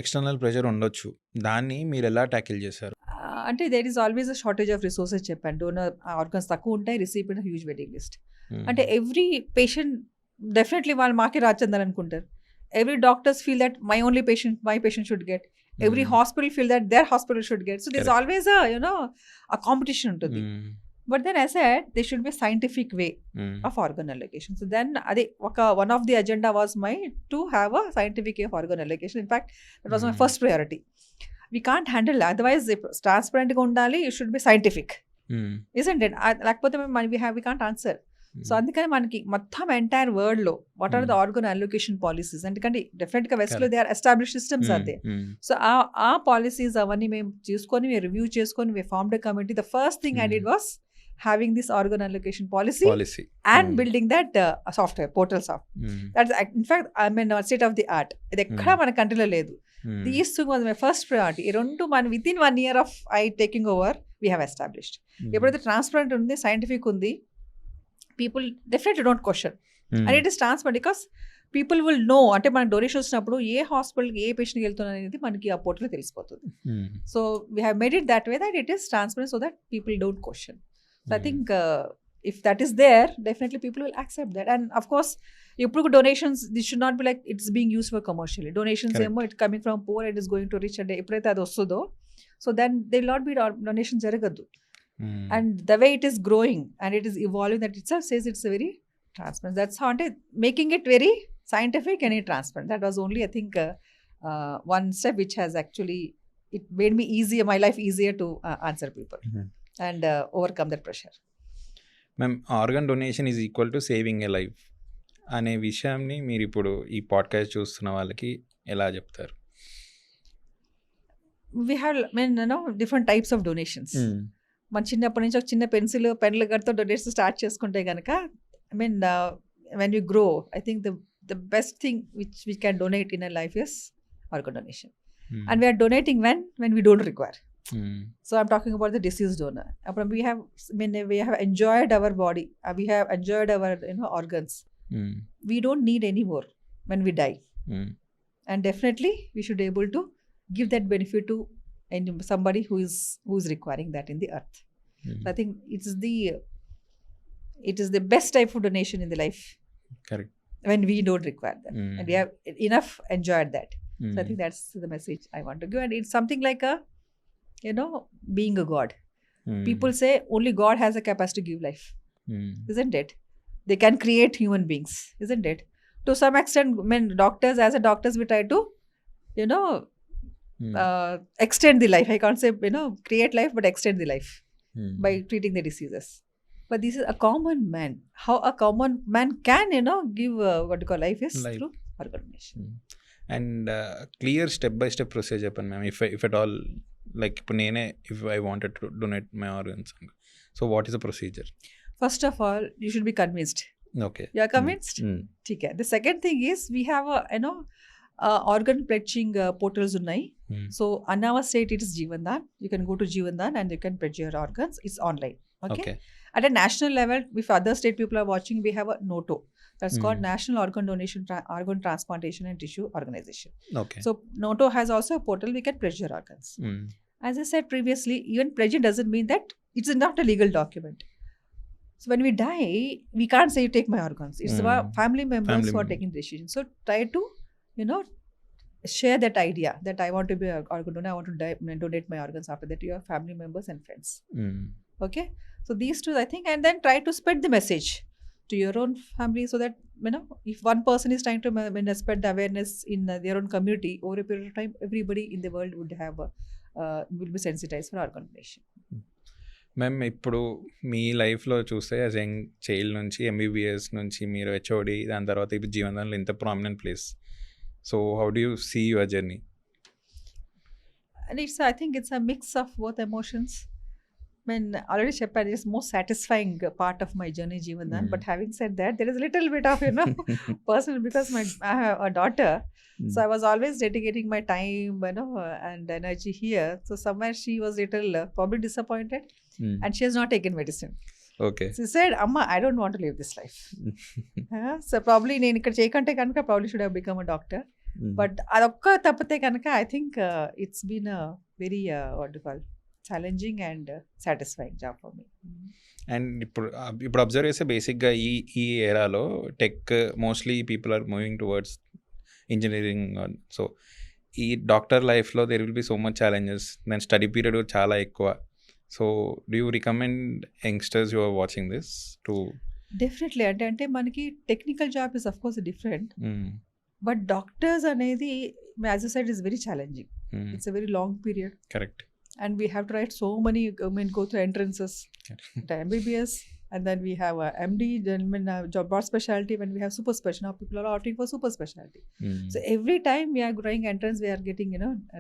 external pressure ఉండొచ్చు, దాన్ని మీరు ఎలా tackle చేశారు? అంటే there is always a shortage of resources చెప్పాను. Donor organs తక్కువ ఉంటాయి, రిసిపియంట్ హ్యూజ్ వెయిటింగ్ లిస్ట్. అంటే ఎవ్రీ పేషెంట్ డెఫినెట్లీ వాళ్ళు మాకే రాచెందాలి అనుకుంటారు. Every doctors feel that my patient should get. Every hospital feel that their hospital should get. So there's always a competition ఉంటుంది. But then I said there should be a scientific way of organ allocation. So then one of the agenda was to have a scientific way of organ allocation. In fact, that was my first priority. We can't handle that. Otherwise, if transparent ga undali, it should be scientific. Isn't it? Lakapothe we can't answer. So అందుకని మనకి మొత్తం entire world లో what are the organ allocation policies, ఎందుకంటే definite గా west లో they are establish systems అంతే. So ఆ policies అవన్నీ మేము చూసుకొని మేము రివ్యూ చేసుకొని we formed a committee. The first thing I did was having this organ allocation policy and building that software portal software. That's in fact I mean state of the art. ఇది ఎక్కడ మన కంట్రీలో లేదు. These two was my first priority. ఈ రెండు మన within 1 year of I taking over we have established. ఎప్పుడైతే transparent ఉంది, సైంటిఫిక్ ఉంది, people definitely don't question and it is transparent because people will know. అంటే మన డొనేషన్ వచ్చినప్పుడు ఏ హాస్పిటల్కి ఏ పేషెంట్కి వెళ్తున్నారు అనేది మనకి ఆ పోర్టల్లో తెలిసిపోతుంది. So we have made it that way that it is transparent so that people don't question. So I think if that is there, definitely people will accept that. And of course ఇప్పుడు donations, this should not be like it's being used for commercially. Donations ఏమో it's coming from poor, it is going to rich, and ఎప్పుడైతే అది వస్తుందో so then there will not be donation జరగదు. And the way it is growing and it is evolving, that itself says it's a very transparent. That's how making it very scientific and transparent. That was only I think one step which has actually it made me easier, my life easier to answer people and overcome that pressure. Ma'am, organ donation is equal to saving a life అనే విషయాన్ని మీరు ఇప్పుడు ఈ podcast చూస్తున్న వాళ్ళకి ఎలా చెప్తారు? We have different types of donations. మన చిన్నప్పటి నుంచి ఒక చిన్న పెన్సిల్ పెన్లు గడితో డొనేషన్ స్టార్ట్ చేసుకుంటే కనుక I mean when you grow I think the best thing which we can donate in a life is organ donation. And we are donating when we don't require. So I'm talking about the deceased donor. We have enjoyed our body, we have enjoyed our organs. We don't need any more when we die. And definitely we should be able to give that benefit to somebody who is requiring that in the earth. So I think it is the best type of donation in the life. Correct. When we don't require that and we have enough enjoyed that. So I think that's the message I want to give. And it's something like being a god. People say only God has a capacity to give life. Isn't it? They can create human beings, isn't it? To some extent, when doctors we try to extend the life. I can't say create life, but extend the life by treating the diseases. But this is a common man. How a common man can give what you call life is through organ donation. And clear step by step procedure చెప్పండి ma'am. if at all, like ఇప్పుడు నేనే if I wanted to donate my organs, so what is the procedure? First of all, you should be convinced. Okay. You are convinced? Okay. The second thing is we have organ pledging portals unnai. So on our state it is Jeevandan. You can go to Jeevandan and you can pledge your organs. It's online. Okay. At a national level, if other state people are watching, we have a NOTO. That's called National Organ Donation, Organ Transplantation and Tissue Organization. Okay. So NOTO has also a portal we can pledge your organs. As I said previously, even pledging doesn't mean that it's not a legal document. So when we die, we can't say you take my organs. It's our family members who are taking the decision. So try to share that idea that I want to be an organ donor, I want to donate my organs after that to your family members and friends. Okay. So these two I think, and then try to spread the message to your own family so that if one person is trying to spread the awareness in their own community, over a period of time everybody in the world would have will be sensitized for organ donation. Ma'am ఇప్పుడు మీ లైఫ్లో చూస్తే as young child నుంచి MBBS నుంచి మీరు HOD దాని తర్వాత ఇప్పుడు జీవనంలో ఇంత prominent place. So how do you see your journey? And I think it's a mix of both emotions. I mean, already చెప్పాను, it's most satisfying part of my journey, Jeevandan. But having said that, there is a little bit of, personal, because I have a daughter. So I was always dedicating my time, and energy here. So somewhere she was little probably disappointed, and she has not taken medicine. Okay. She said, Amma, I don't want to live this life. So probably నేను ఇక్కడ చేయకంటే కనుక probably should have become a doctor. But అదొక్క తప్పితే కనుక I think it's been a very what do you call challenging and satisfying job for me. And ఇప్పుడు observe చేస్తే బేసిక్గా ఈ ఏరాలో tech mostly people are moving towards engineering. So ఈ doctor లైఫ్లో there will be so much challenges, దాని study period చాలా ఎక్కువ. So do you recommend youngsters you are watching this to? Definitely. అంటే మనకి technical job is of course different, but doctors అనేది as you said is very challenging. It's a very long period. Correct. And we have to write so many, go through entrances to MBBS, and then we have MD, then job broad specialty, when we have super specialty. Now people are opting for super specialty. So every time we are growing entrance, we are getting,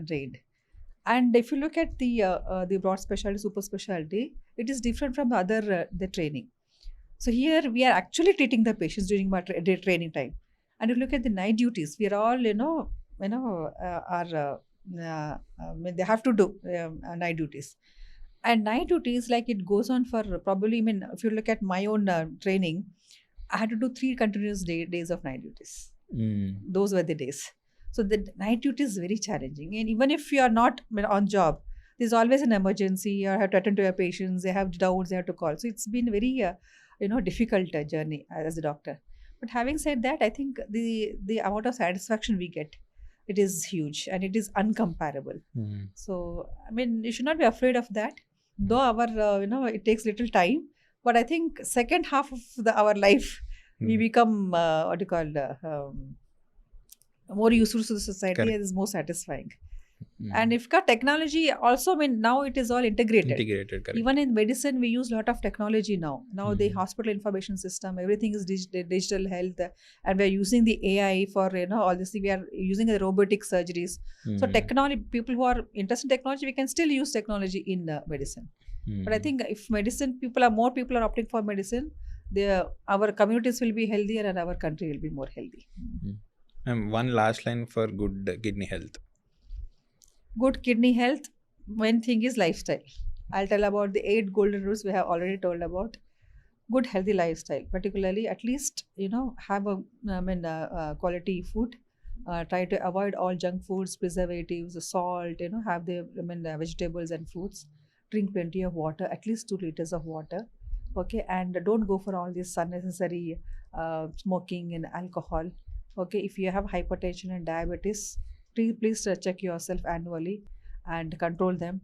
drained. And if you look at the broad specialty, super specialty, it is different from the other the training. So here we are actually treating the patients during my training time. And if you look at the night duties, we are all, they have to do night duties. And night duties, like it goes on for probably, if you look at my own training, I had to do 3 continuous days of night duties. Those were the days. So the night duty is very challenging. And even if you are not on job, there's always an emergency. You have to attend to your patients. They have doubts. They have to call. So it's been very, difficult journey as a doctor. But having said that, I think the amount of satisfaction we get, it is huge and it is uncomparable. So you should not be afraid of that, though our it takes little time, but I think second half of our life we become what do you call more useful to the society. Correct. It is more satisfying. And if technology also, now it is all integrated. Correct. Even in medicine we use a lot of technology now. The hospital information system, everything is digital health, and we are using the AI for all this. We are using the robotic surgeries. So technology, people who are interested in technology, we can still use technology in medicine. But I think if more people are opting for medicine, our communities will be healthier and our country will be more healthy. One last line for good kidney health. Good kidney health, one thing is lifestyle. I'll tell about the 8 golden rules we have already told about. Good healthy lifestyle, particularly at least have a quality food. Try to avoid all junk foods, preservatives, salt. Have the vegetables and fruits. Drink plenty of water, at least 2 liters of water. Okay, and don't go for all this unnecessary smoking and alcohol. Okay, if you have hypertension and diabetes, please check yourself annually and control them,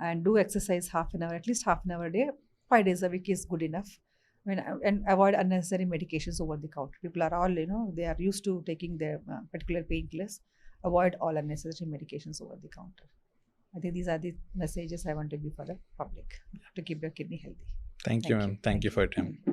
and do exercise at least half an hour a day. 5 days a week is good enough. And avoid unnecessary medications over the counter. People are all, they are used to taking their particular painkillers. Avoid all unnecessary medications over the counter. I think these are the messages I want to give for the public to keep your kidney healthy. Thank you, ma'am. Thank you for your time.